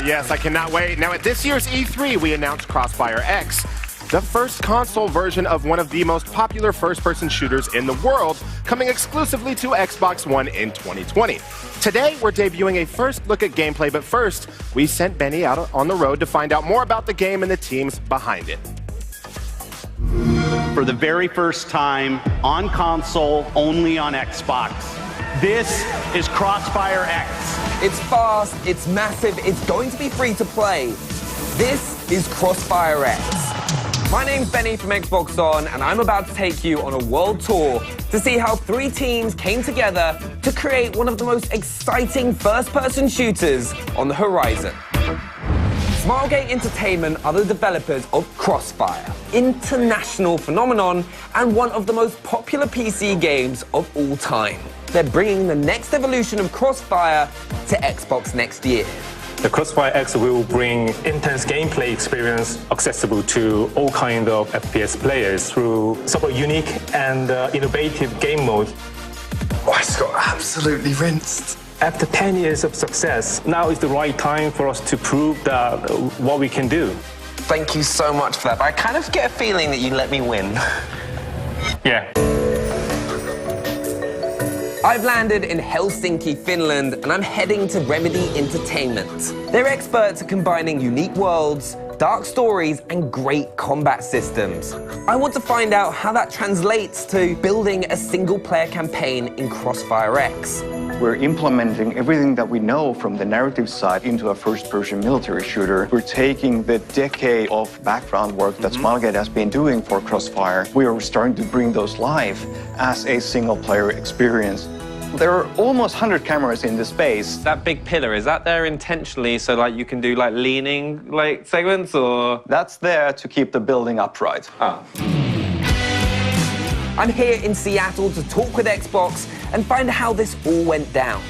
Yes, I cannot wait. Now, at this year's E3, we announced CrossFireX, the first console version of one of the most popular first-person shooters in the world, coming exclusively to Xbox One in 2020. Today, we're debuting a first look at gameplay, but first, we sent Benny out on the road to find out more about the game and the teams behind it. For the very first time on console, only on Xbox. This is CrossFireX. It's fast, it's massive, it's going to be free to play. This is CrossFireX. My name's Benny from Xbox On, and I'm about to take you on a world tour to see how 3 teams came together to create one of the most exciting first-person shooters on the horizon. Smilegate Entertainment are the developers of Crossfire, international phenomenon and one of the most popular PC games of all time. They're bringing the next evolution of Crossfire to Xbox next year. The CrossFireX will bring intense gameplay experience accessible to all kinds of FPS players through super unique and innovative game mode. Oh, I just got absolutely rinsed. After 10 years of success, now is the right time for us to prove that what we can do. Thank you so much for that, but I kind of get a feeling that you let me win. Yeah. I've landed in Helsinki, Finland, and I'm heading to Remedy Entertainment. They're experts at combining unique worlds, dark stories, and great combat systems. I want to find out how that translates to building a single-player campaign in CrossFireX. We're implementing everything that we know from the narrative side into a first-person military shooter. We're taking the decade of background work that Smilegate has been doing for Crossfire. We are starting to bring those live as a single-player experience. There are almost 100 cameras in this space. That big pillar, is that there intentionally so like you can do like leaning like segments, or? That's there to keep the building upright. Oh. I'm here in Seattle to talk with Xbox and find out how this all went down.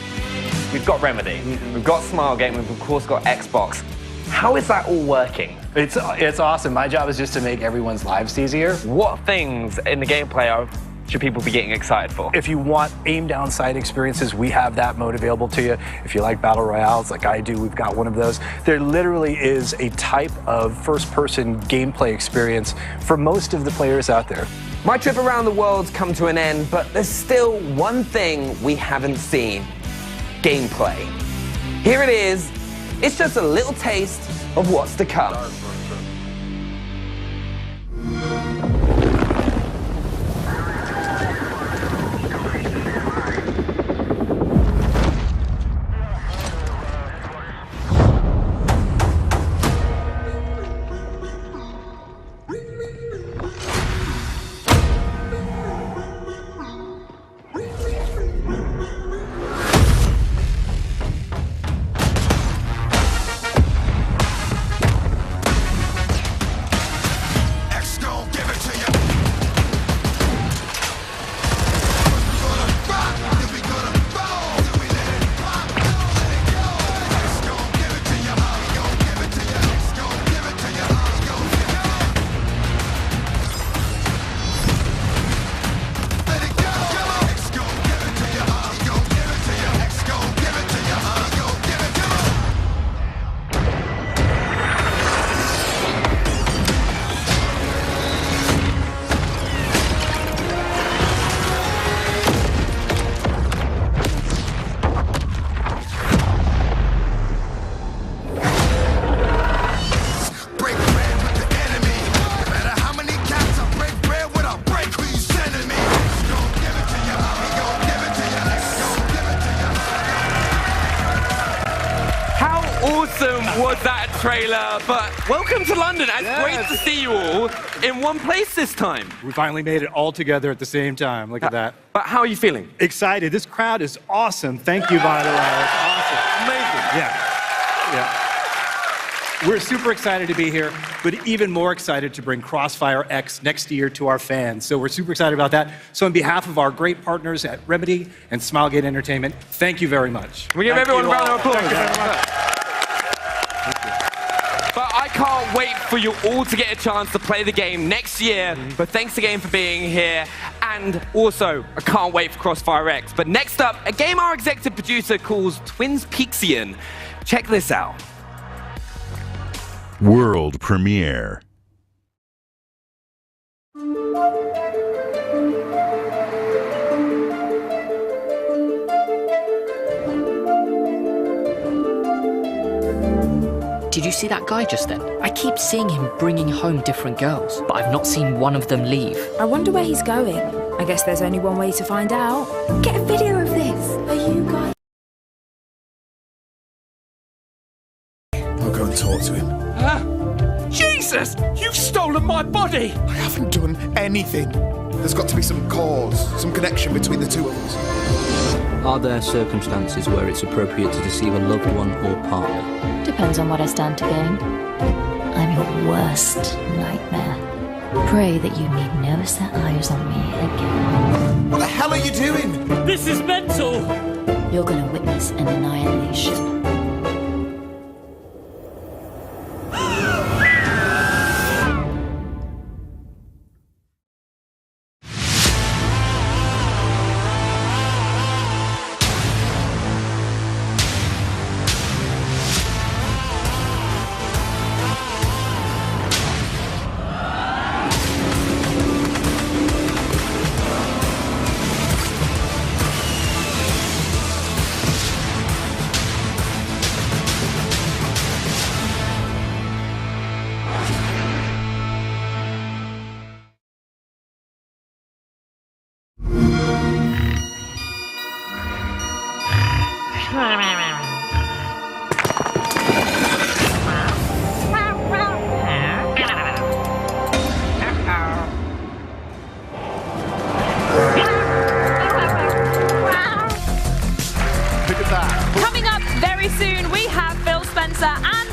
We've got Remedy, we've got Smilegate, and we've of course got Xbox. How is that all working? It's awesome. My job is just to make everyone's lives easier. What things in the gameplay should people be getting excited for? If you want aim-down sight experiences, we have that mode available to you. If you like battle royales like I do, we've got one of those. There literally is a type of first-person gameplay experience for most of the players out there. My trip around the world's come to an end, but there's still one thing we haven't seen: gameplay. Here it is. It's just a little taste of what's to come. Was that trailer? But welcome to London. It's great to see you all in one place this time. We finally made it all together at the same time. Look at that. But how are you feeling? Excited. This crowd is awesome. Thank you, by the way. It's awesome. Amazing. Yeah. We're super excited to be here, but even more excited to bring CrossFireX next year to our fans. So we're super excited about that. So on behalf of our great partners at Remedy and Smilegate Entertainment, thank you very much. We give everyone a round of applause. Thank you very much. But I can't wait for you all to get a chance to play the game next year. But thanks again for being here. And also, I can't wait for CrossFireX. But next up, a game our executive producer calls Twins Peaksian. Check this out. World premiere. Did you see that guy just then? I keep seeing him bringing home different girls, but I've not seen one of them leave. I wonder where he's going. I guess there's only one way to find out. Get a video of this. Are you guys... I'll go and talk to him. Jesus! You've stolen my body! I haven't done anything. There's got to be some cause, some connection between the two of us. Are there circumstances where it's appropriate to deceive a loved one or partner? Depends on what I stand to gain. I'm your worst nightmare. Pray that you need never set eyes on me again. What the hell are you doing? This is mental! You're gonna witness an annihilation.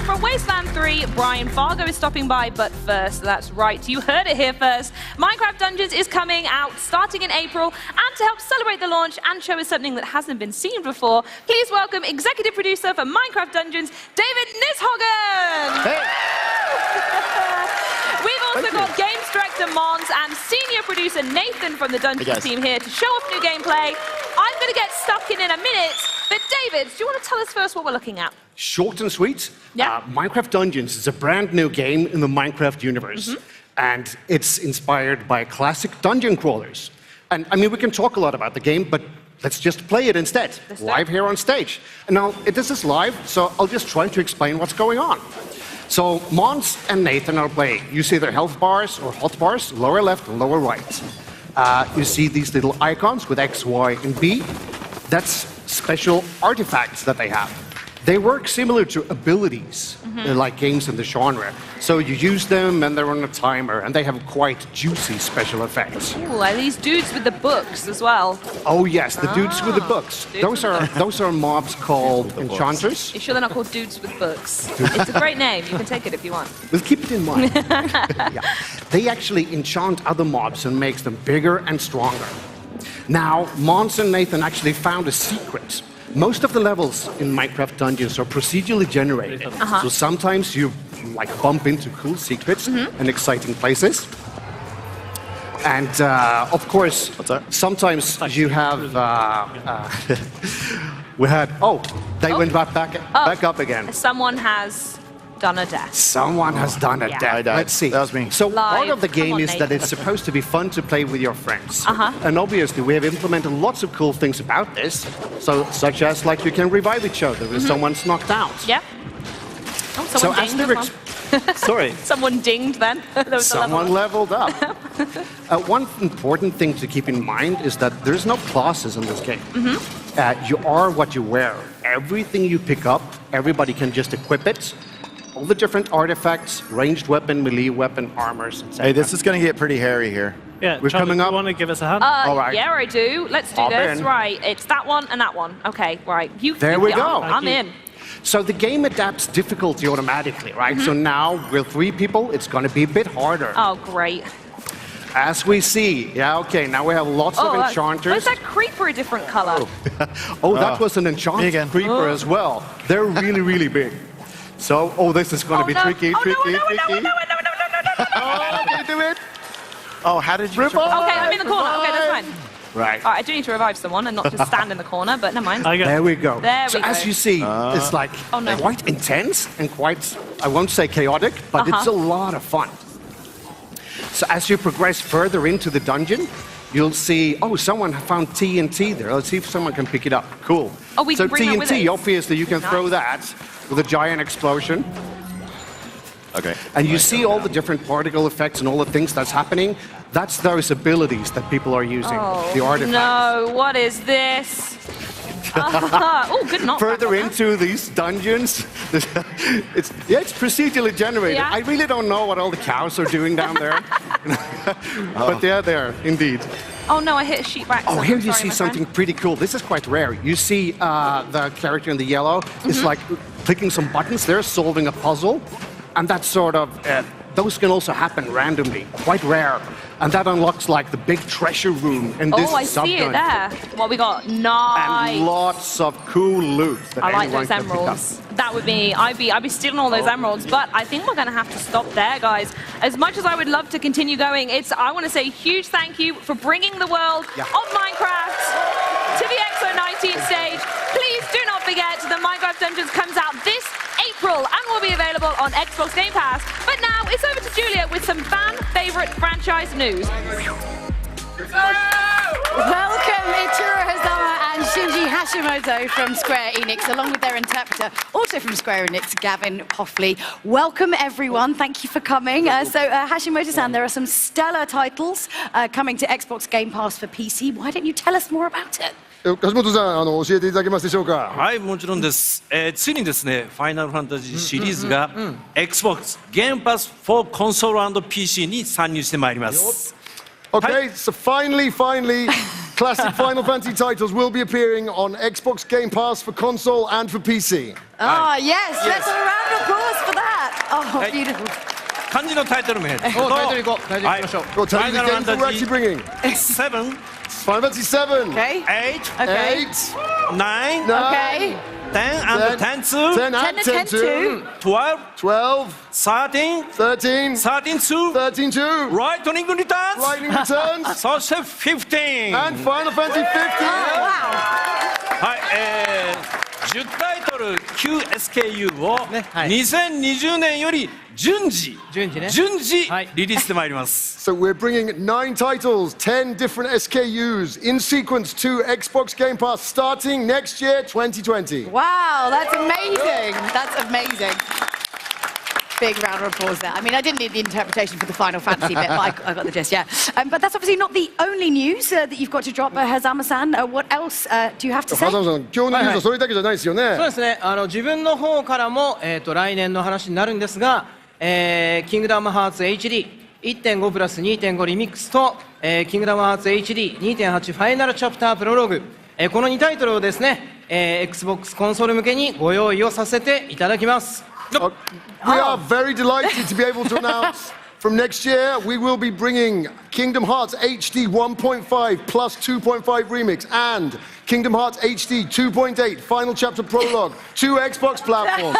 from Wasteland 3, Brian Fargo is stopping by, but first, that's right, you heard it here first. Minecraft Dungeons is coming out starting in April, and to help celebrate the launch and show us something that hasn't been seen before, please welcome executive producer for Minecraft Dungeons, David Nishogan! Hey! We've also got games director Mons and senior producer Nathan from the Dungeons team here to show off new gameplay. I'm going to get stuck in a minute, but David, do you want to tell us first what we're looking at? Short and sweet. Yeah. Minecraft Dungeons is a brand new game in the Minecraft universe. And it's inspired by classic dungeon crawlers. And I mean, we can talk a lot about the game, but let's just play it instead, live here on stage. And now, this is live, so I'll just try to explain what's going on. So, Mons and Nathan are playing. You see their health bars or hot bars, lower left and lower right. You see these little icons with X, Y, and B. That's special artifacts that they have. They work similar to abilities, like games in the genre. So you use them and they're on a timer, and they have quite juicy special effects. Ooh, are these dudes with the books as well? Oh yes, the dudes with the books. Those are mobs called enchanters. You sure they're not called dudes with books? It's a great name. You can take it if you want. We'll keep it in mind. Yeah. They actually enchant other mobs and makes them bigger and stronger. Now, Mons and Nathan actually found a secret. Most of the levels in Minecraft Dungeons are procedurally generated. So sometimes you bump into cool secrets and exciting places. And of course, sometimes you have they went back up again. Someone has done a death. Someone has done a death. Let's see. That was me. So part of the Come game on, is that Nathan. it's supposed to be fun to play with your friends. And obviously we have implemented lots of cool things about this. So such as you can revive each other if someone's knocked out. Yeah. Oh, someone dinged as well. Sorry. Someone dinged then. There was a Someone level. leveled up. One important thing to keep in mind is that there's no classes in this game. You are what you wear. Everything you pick up, everybody can just equip it. All the different artifacts, ranged weapon, melee weapon, armors, etc. Hey, this is going to get pretty hairy here. Yeah, we're coming up. You want to give us a hand? All right. Yeah, I do. Let's do Hop this. in. Right, it's that one and that one. Okay, right. There we go. I'm in. So the game adapts difficulty automatically, right? So now with 3 people, it's going to be a bit harder. Oh, great. As we see, now we have lots of enchanters. Where's that creeper a different color? That was an enchanted creeper as well. They're really, really big. So, this is going to be tricky. No. Oh, they do it. Oh, how did you? Okay, I'm in the corner. Okay, that's fine. Right. All right, I do need to revive someone and not just stand in the corner, but never mind. There we go. There so we go. as you see, it's quite intense and quite, I won't say chaotic, but it's a lot of fun. So as you progress further into the dungeon, you'll see, someone found TNT there. Let's see if someone can pick it up. Cool. Oh, we can bring that with TNT, us. obviously, you can throw that with a giant explosion. Okay. And you see all the different particle effects and all the things that's happening. That's those abilities that people are using, the artifacts. No, what is this? Oh, good knock. Further into these dungeons, it's procedurally generated. Yeah. I really don't know what all the cows are doing down there. But they're there, indeed. Oh no, I hit a sheep back. Oh, here you see something pretty cool. This is quite rare. You see the character in the yellow is clicking some buttons there, solving a puzzle. And that's sort of, those can also happen randomly, quite rare. And that unlocks the big treasure room in this I see it sub-dungeon. there. What we got? Nice. And lots of cool loot. That I like anyone those can pick up. emeralds. That would be, I'd be stealing all those emeralds, but I think we're going to have to stop there, guys. As much as I would love to continue going, I want to say a huge thank you for bringing the world of Minecraft to the X019 stage. Please do not forget that Minecraft Dungeons comes out this April and will be available on Xbox Game Pass. But now it's over to Julia with some fan-favorite franchise news. Welcome, Ichiro Hazama and Shinji Hashimoto from Square Enix, along with their interpreter, also from Square Enix, Gavin Hoffley. Welcome, everyone. Thank you for coming. Hashimoto-san, there are some stellar titles coming to Xbox Game Pass for PC. Why don't you tell us more about it? 梶本さん、教えていただけますでしょうか。はい、もちろんです。ついにですね、ファイナルファンタジーシリーズが Xbox Game Pass for Console and PC に参入してまいります。Okay, so finally, classic Final Fantasy titles will be appearing on Xbox Game Pass for console and for PC. Ah, yes. Let's have a round of applause Oh, beautiful. 漢字のタイトル名ですけど。タイトル行こう。タイトル行きましょう。Well, tell me the games that we're actually bringing. 7. Final Fantasy 7. Okay. 8. Okay. 9. Okay. 10 and 10 2. 10 and 10 2. 12. 12. 13. 13. 13 2. 13 2. Lightning Returns. Lightning Returns. そして15. And Final Fantasy 15. Wow. はい、10タイトル 9SKU を2020年より順次リリースしてまいります。So we're bringing 9 titles, 10 different SKUs in sequence to Xbox Game Pass starting next year, 2020. Wow, that's amazing. That's amazing. Big round of applause there. I mean, I didn't need the interpretation for the Final Fantasy bit, but I got the gist, yeah. But that's obviously not the only news that you've got to drop, Hazama-san. What else do you have to say? 風間さん、今日のニュースはそれだけじゃないですよね。そうですね。自分の方からも、来年の話になるんですが、キングダムハーツ HD1.5 プラス 2.5 リミックスと、キングダムハーツ HD2.8 ファイナルチャプタープロローグ、この2タイトルをですね、Xbox コンソール向けにご用意をさせていただきます。We are very delighted to be able to announce from next year we will be bringing Kingdom Hearts HD 1.5 plus 2.5 remix and Kingdom Hearts HD 2.8 final chapter prologue to Xbox platforms.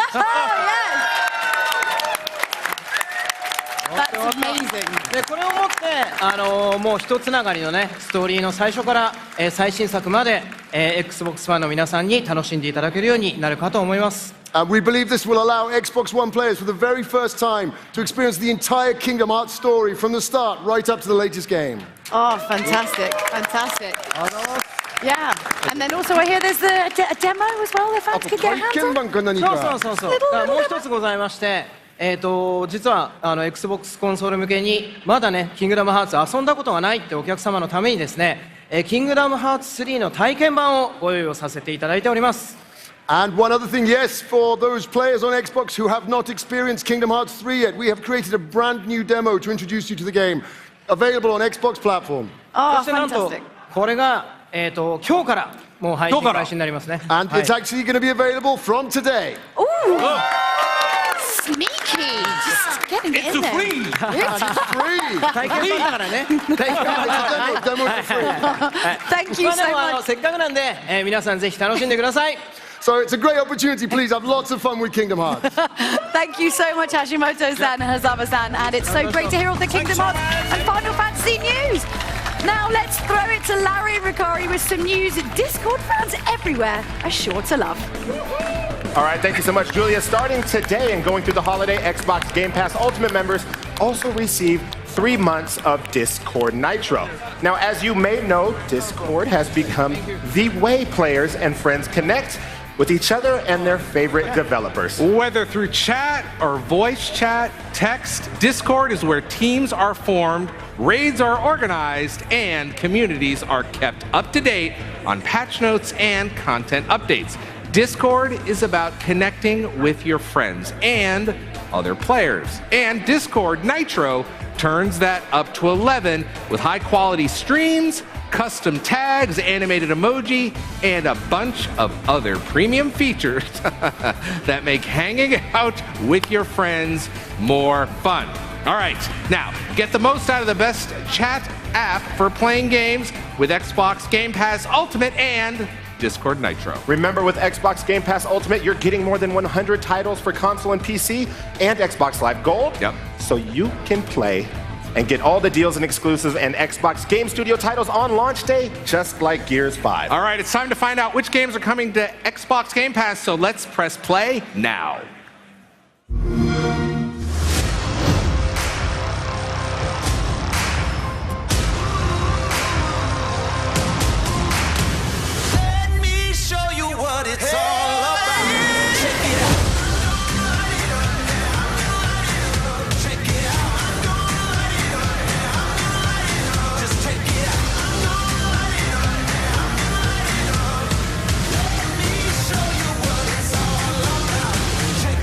That's amazing. でこれをもってもう一つながりのねストーリーの最初から、最新作まで、Xbox ファンの皆さんに楽しんでいただけるようになるかと思います。And we believe this will allow Xbox One players for the very first time to experience the entire Kingdom Hearts story from the start right up to the latest game. Oh, fantastic, fantastic. Yeah, and then also I hear there's a demo as well that fans could get hands on. そう。もう一つございまして、実はXbox コンソール向けにまだね、キングダムハーツ遊んだことがないってお客様のためにですね、キングダムハーツ3の体験版をご用意をさせていただいております。And one other thing, yes, for those players on Xbox who have not experienced Kingdom Hearts 3 yet, we have created a brand new demo to introduce you to the game, available on Xbox platform. Oh, そしてなんとこれが今日からもう配信開始になりますね。And it's actually going to be available from today. Ooh. Sneaky! Just getting it in there. It's free! 体験版だからね。Demo for free. Thank you so much. せっかくなんで、皆さんぜひ楽しんでください。So it's a great opportunity. Please have lots of fun with Kingdom Hearts. Thank you so much, Hashimoto-san and Hazama-san. And it's so great to hear all the Kingdom Hearts and Final Fantasy news. Now let's throw it to Larry and Ricari with some news. Discord fans everywhere are sure to love. All right, thank you so much, Julia. Starting today and going through the holiday, Xbox Game Pass Ultimate members also receive 3 months of Discord Nitro. Now, as you may know, Discord has become the way players and friends connect with each other and their favorite developers. Whether through chat or voice chat, text, Discord is where teams are formed, raids are organized, and communities are kept up to date on patch notes and content updates. Discord is about connecting with your friends and other players. And Discord Nitro turns that up to 11 with high-quality streams, custom tags, animated emoji, and a bunch of other premium features that make hanging out with your friends more fun. All right, now get the most out of the best chat app for playing games with Xbox Game Pass Ultimate and Discord Nitro. Remember, with Xbox Game Pass Ultimate, you're getting more than 100 titles for console and PC and Xbox Live Gold. Yep. So you can play and get all the deals and exclusives and Xbox Game Studio titles on launch day, just like Gears 5. All right, it's time to find out which games are coming to Xbox Game Pass, so let's press play now. It's all about. Check it out. Check it out. Just check it out. Let me show you what it's all about. Check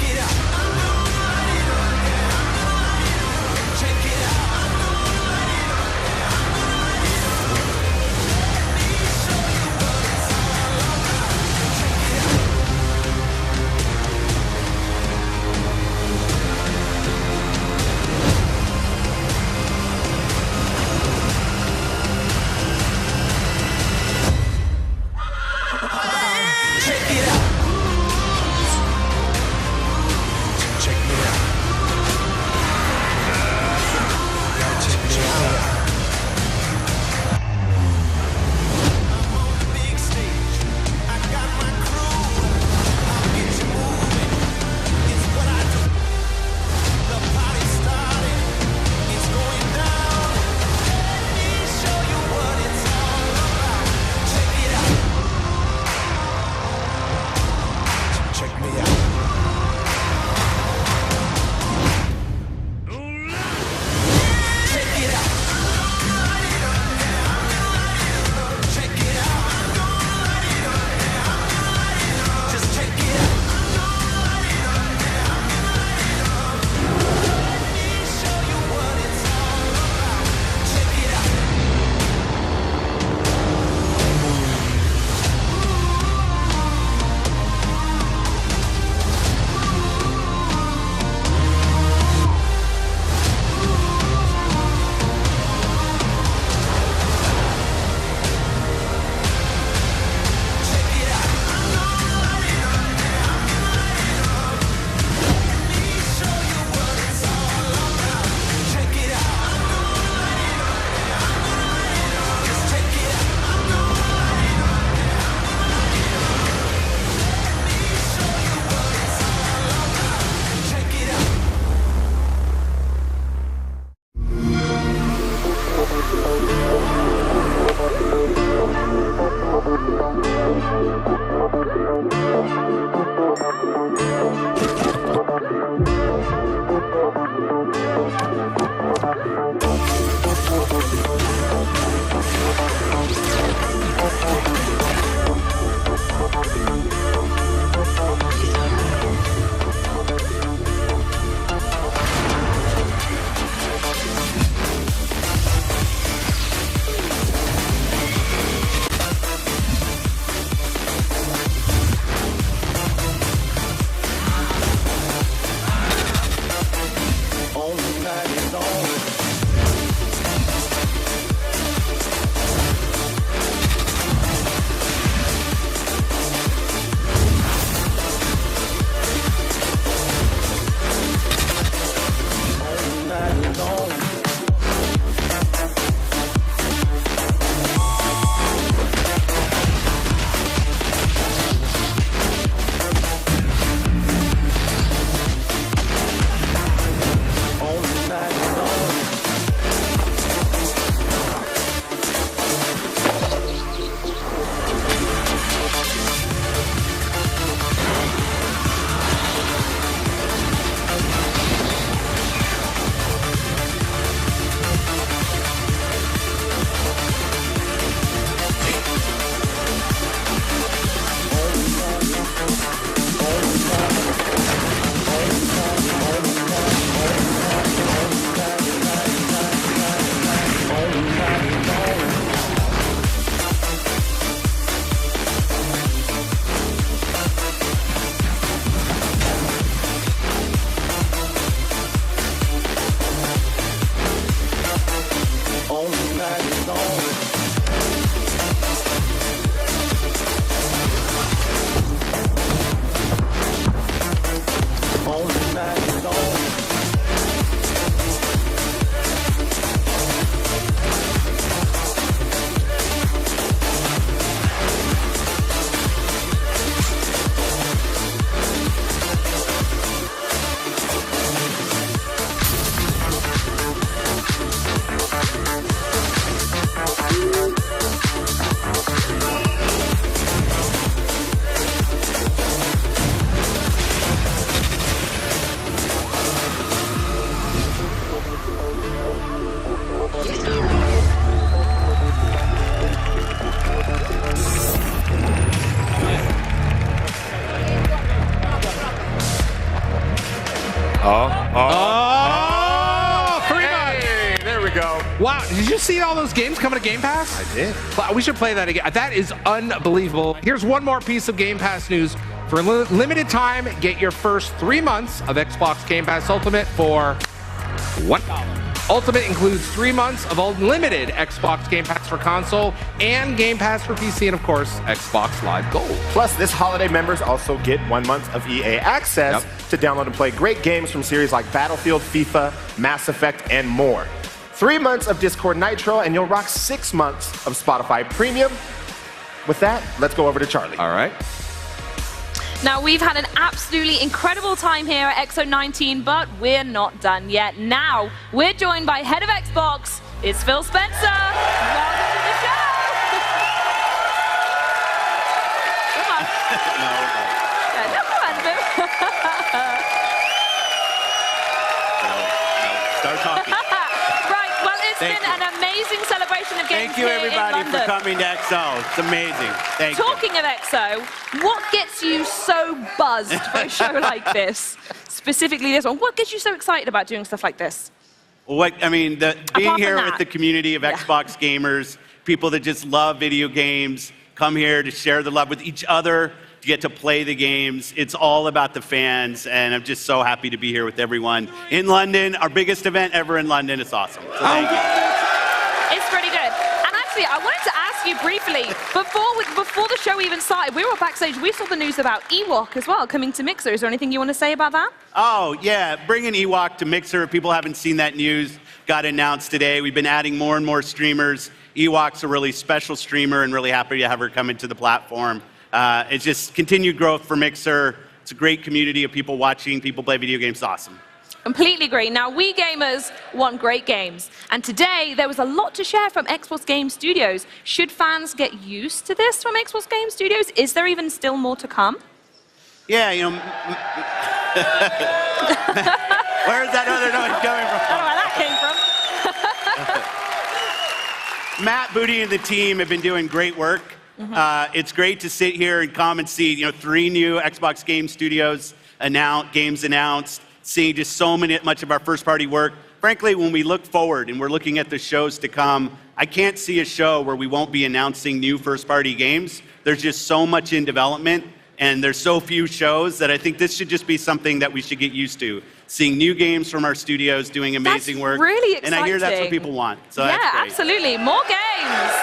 3 months. Hey, there we go. Wow, did you see all those games coming to Game Pass? I did. Wow, we should play that again. That is unbelievable. Here's one more piece of Game Pass news. For a limited time, get your first 3 months of Xbox Game Pass Ultimate for $1. Ultimate includes 3 months of unlimited Xbox Game Pass for console and Game Pass for PC, and of course, Xbox Live Gold. Plus, this holiday, members also get 1 month of EA access to download and play great games from series like Battlefield, FIFA, Mass Effect, and more. 3 months of Discord Nitro, and you'll rock 6 months of Spotify Premium. With that, let's go over to Charlie. All right. Now, we've had an absolutely incredible time here at X019, but we're not done yet. Now, we're joined by head of Xbox, it's Phil Spencer. Welcome to the show. Come on. No, come on, Phil. Start talking. Right, well, it's been an amazing celebration of games Thank you, here everybody, in for London. coming to XO. It's amazing. Thank you. Talking of XO, what gets you so buzzed for a show like this? Specifically this one. What gets you so excited about doing stuff like this? Well, being Apart here from with that. the community of Xbox gamers, people that just love video games, come here to share the love with each other, to get to play the games. It's all about the fans, and I'm just so happy to be here with everyone in London. Our biggest event ever in London. It's awesome. So thank you. It's pretty good. And actually, I wanted to ask you briefly, before the show even started, we were backstage, we saw the news about Ewok as well, coming to Mixer. Is there anything you want to say about that? Oh, yeah, bringing Ewok to Mixer. If people haven't seen that news, got announced today. We've been adding more and more streamers. Ewok's a really special streamer, and really happy to have her come into the platform. It's just continued growth for Mixer. It's a great community of people watching, people play video games. It's awesome. Completely agree. Now, we gamers want great games. And today, there was a lot to share from Xbox Game Studios. Should fans get used to this from Xbox Game Studios? Is there even still more to come? Yeah, where's that other noise coming from? I don't know where that came from. Matt, Booty, and the team have been doing great work. It's great to sit here and come and see, 3 new Xbox Game Studios games announced, seeing just much of our first-party work. Frankly, when we look forward and we're looking at the shows to come, I can't see a show where we won't be announcing new first-party games. There's just so much in development, and there's so few shows that I think this should just be something that we should get used to. Seeing new games from our studios doing amazing work. Really exciting. And I hear that's what people want. So yeah, that's great. absolutely. More games.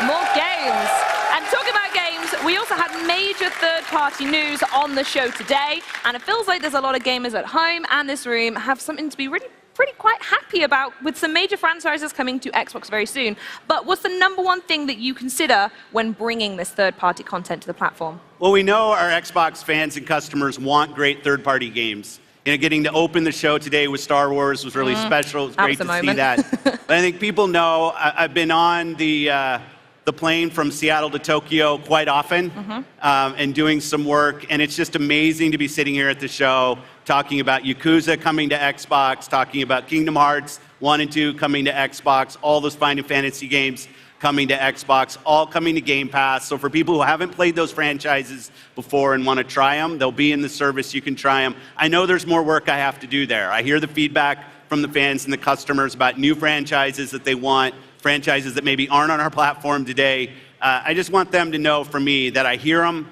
More games. And talking about games, we also had major third-party news on the show today, and it feels like there's a lot of gamers at home and this room have something to be pretty quite happy about, with some major franchises coming to Xbox very soon. But what's the #1 thing that you consider when bringing this third-party content to the platform? Well, we know our Xbox fans and customers want great third-party games. Getting to open the show today with Star Wars was really special. It was great to see that. But I think people know I've been on the plane from Seattle to Tokyo quite often and doing some work, and it's just amazing to be sitting here at the show talking about Yakuza coming to Xbox, talking about Kingdom Hearts 1 and 2 coming to Xbox, all those Final Fantasy games coming to Xbox, all coming to Game Pass. So for people who haven't played those franchises before and want to try them, they'll be in the service. You can try them. I know there's more work I have to do there. I hear the feedback from the fans and the customers about new franchises that they want, franchises that maybe aren't on our platform today. I just want them to know from me that I hear them,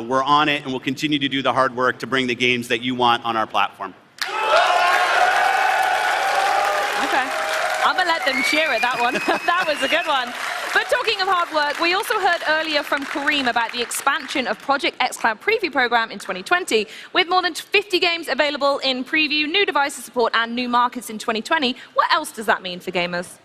we're on it, and we'll continue to do the hard work to bring the games that you want on our platform. Okay. I'm going to let them cheer at that one. That was a good one. But talking of hard work, we also heard earlier from Kareem about the expansion of Project xCloud preview program in 2020, with more than 50 games available in preview, new devices support, and new markets in 2020. What else does that mean for gamers?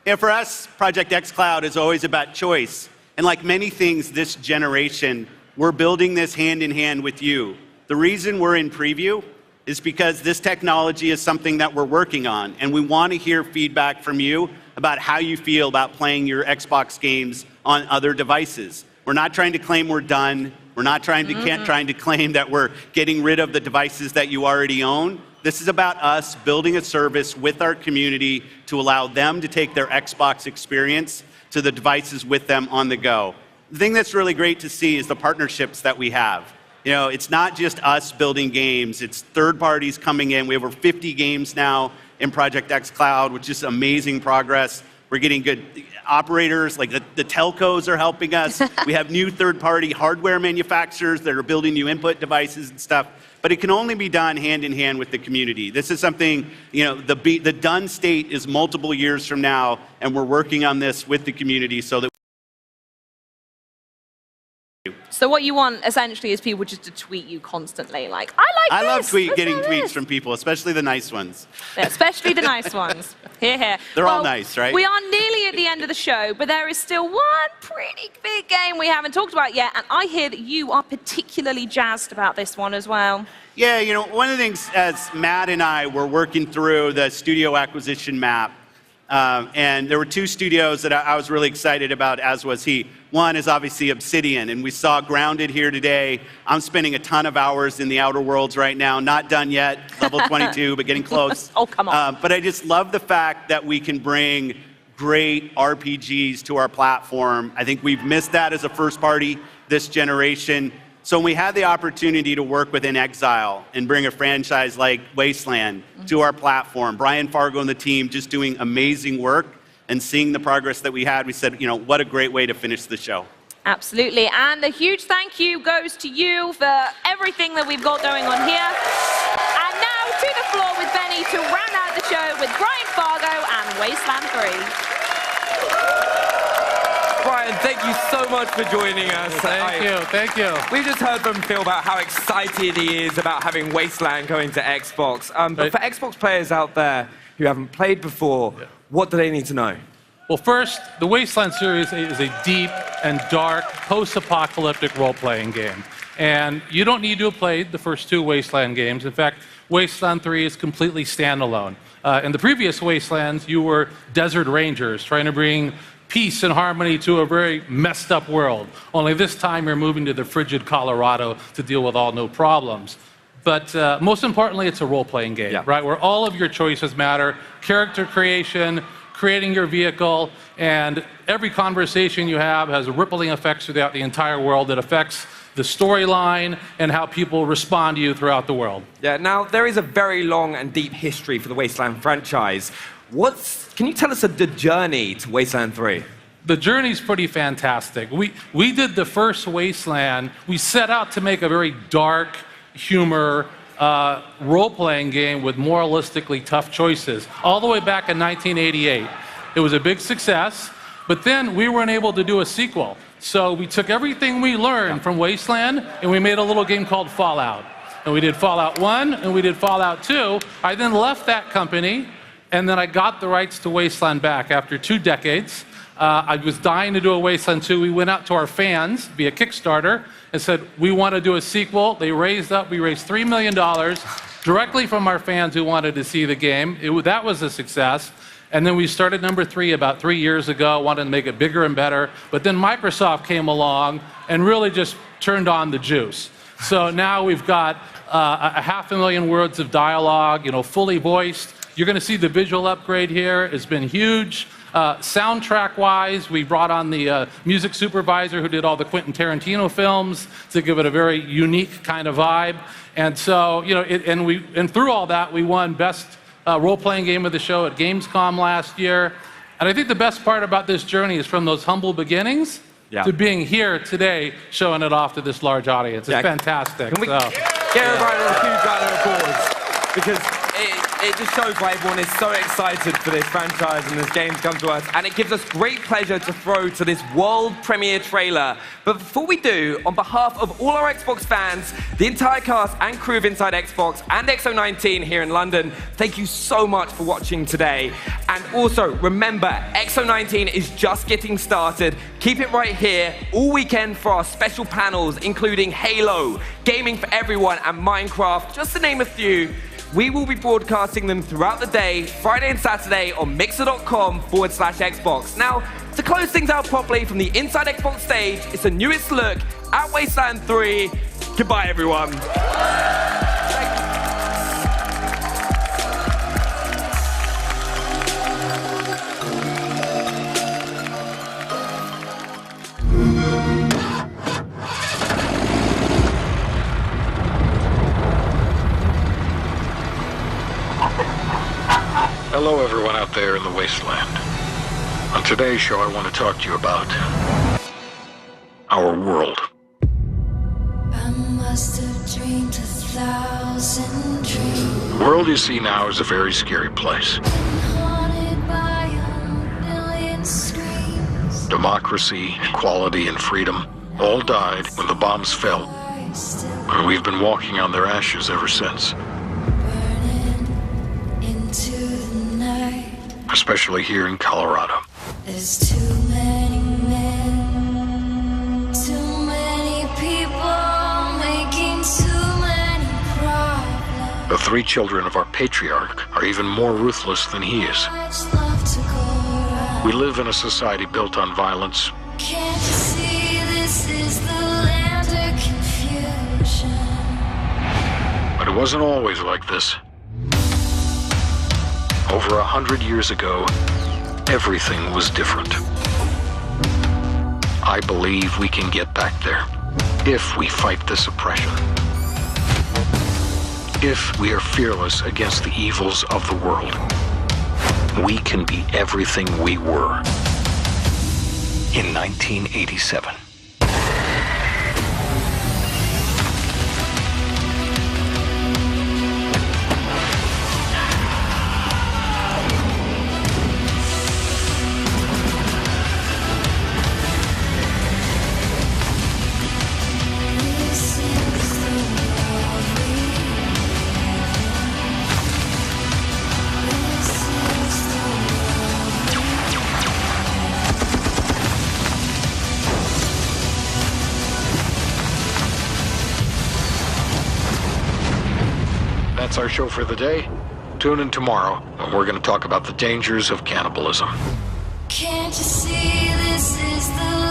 Yeah, for us, Project xCloud is always about choice. And like many things this generation, we're building this hand in hand with you. The reason we're in preview is because this technology is something that we're working on, and we want to hear feedback from you about how you feel about playing your Xbox games on other devices. We're not trying to claim we're done. We're not trying to claim that we're getting rid of the devices that you already own. This is about us building a service with our community to allow them to take their Xbox experience to the devices with them on the go. The thing that's really great to see is the partnerships that we have. You know, it's not just us building games, it's third parties coming in. We have over 50 games now in Project xCloud, which is amazing progress. We're getting good operators, like the telcos are helping us. We have new third-party hardware manufacturers that are building new input devices and stuff. But it can only be done hand in hand with the community. This is something, you know, the done state is multiple years from now, and we're working on this with the community so that. So what you want essentially is people just to tweet you constantly, like, I love getting tweets from people, especially the nice ones. Yeah, especially the nice ones. Hear, hear. They're all nice, right? We are nearly at the end of the show, but there is still one pretty big game we haven't talked about yet, and I hear that you are particularly jazzed about this one as well. Yeah, you know, one of the things as Matt and I were working through the studio acquisition map, and there were two studios that I was really excited about, as was he. One is obviously Obsidian, and we saw Grounded here today. I'm spending a ton of hours in the Outer Worlds right now, not done yet, level 22, but getting close. Oh, come on. But I just love the fact that we can bring great RPGs to our platform. I think we've missed that as a first party this generation. So when we had the opportunity to work with inXile and bring a franchise like Wasteland to our platform, Brian Fargo and the team just doing amazing work and seeing the progress that we had, we said, you know, what a great way to finish the show. Absolutely, and a huge thank you goes to you for everything that we've got going on here. And now to the floor with Benny to round out the show with Brian Fargo and Wasteland 3. Brian, thank you so much for joining us. Thank you. We've just heard from Phil about how excited he is about having Wasteland going to Xbox. But for Xbox players out there who haven't played before, what do they need to know? Well, first, the Wasteland series is a deep and dark post-apocalyptic role-playing game. And you don't need to have played the first two Wasteland games. In fact, Wasteland 3 is completely standalone. In the previous Wastelands, you were desert rangers trying to bring peace and harmony to a very messed up world. Only this time you're moving to the frigid Colorado to deal with all new problems. But most importantly, it's a role-playing game, right? Where all of your choices matter, character creation, creating your vehicle, and every conversation you have has rippling effects throughout the entire world that affects the storyline and how people respond to you throughout the world. Yeah, now there is a very long and deep history for the Wasteland franchise. Can you tell us the journey to Wasteland 3? The journey's pretty fantastic. We did the first Wasteland. We set out to make a very dark humor role-playing game with moralistically tough choices, all the way back in 1988. It was a big success, but then we weren't able to do a sequel. So we took everything we learned from Wasteland and we made a little game called Fallout. And we did Fallout 1 and we did Fallout 2. I then left that company and then I got the rights to Wasteland back after 2 decades. I was dying to do a Wasteland 2. We went out to our fans via Kickstarter and said, we want to do a sequel. We raised $3 million directly from our fans who wanted to see the game. That was a success. And then we started number 3 about 3 years ago, wanted to make it bigger and better. But then Microsoft came along and really just turned on the juice. So now we've got 500,000 words of dialogue, fully voiced. You're going to see the visual upgrade here. It's been huge. Soundtrack-wise, we brought on the music supervisor who did all the Quentin Tarantino films to give it a very unique kind of vibe. And so, and through all that, we won Best Role-Playing Game of the Show at Gamescom last year. And I think the best part about this journey is from those humble beginnings to being here today, showing it off to this large audience. It's fantastic. Can we give everybody a huge round of applause? Because it just shows why everyone is so excited for this franchise and this game to come to us. And it gives us great pleasure to throw to this world premiere trailer. But before we do, on behalf of all our Xbox fans, the entire cast and crew of Inside Xbox and X019 here in London, thank you so much for watching today. And also, remember, X019 is just getting started. Keep it right here all weekend for our special panels, including Halo, Gaming for Everyone, and Minecraft, just to name a few. We will be broadcasting them throughout the day, Friday and Saturday, on mixer.com/Xbox. Now, to close things out properly from the Inside Xbox stage, it's the newest look at Wasteland 3. Goodbye, everyone. Hello, everyone out there in the Wasteland. On today's show, I want to talk to you about our world. I must have dreamed 1,000 dreams. The world you see now is a very scary place. Haunted by a million screams. Democracy, equality, and freedom all died when the bombs fell. And we've been walking on their ashes ever since. Into the night. Especially here in Colorado. There's too many men, too many people making too many problems. The three children of our patriarch are even more ruthless than he is. We live in a society built on violence. Can't you see this is the land of confusion? But it wasn't always like this. Over 100 years ago, everything was different. I believe we can get back there if we fight this oppression. If we are fearless against the evils of the world, we can be everything we were in 1987. That's our show for the day. Tune in tomorrow when we're going to talk about the dangers of cannibalism. Can't you see this is the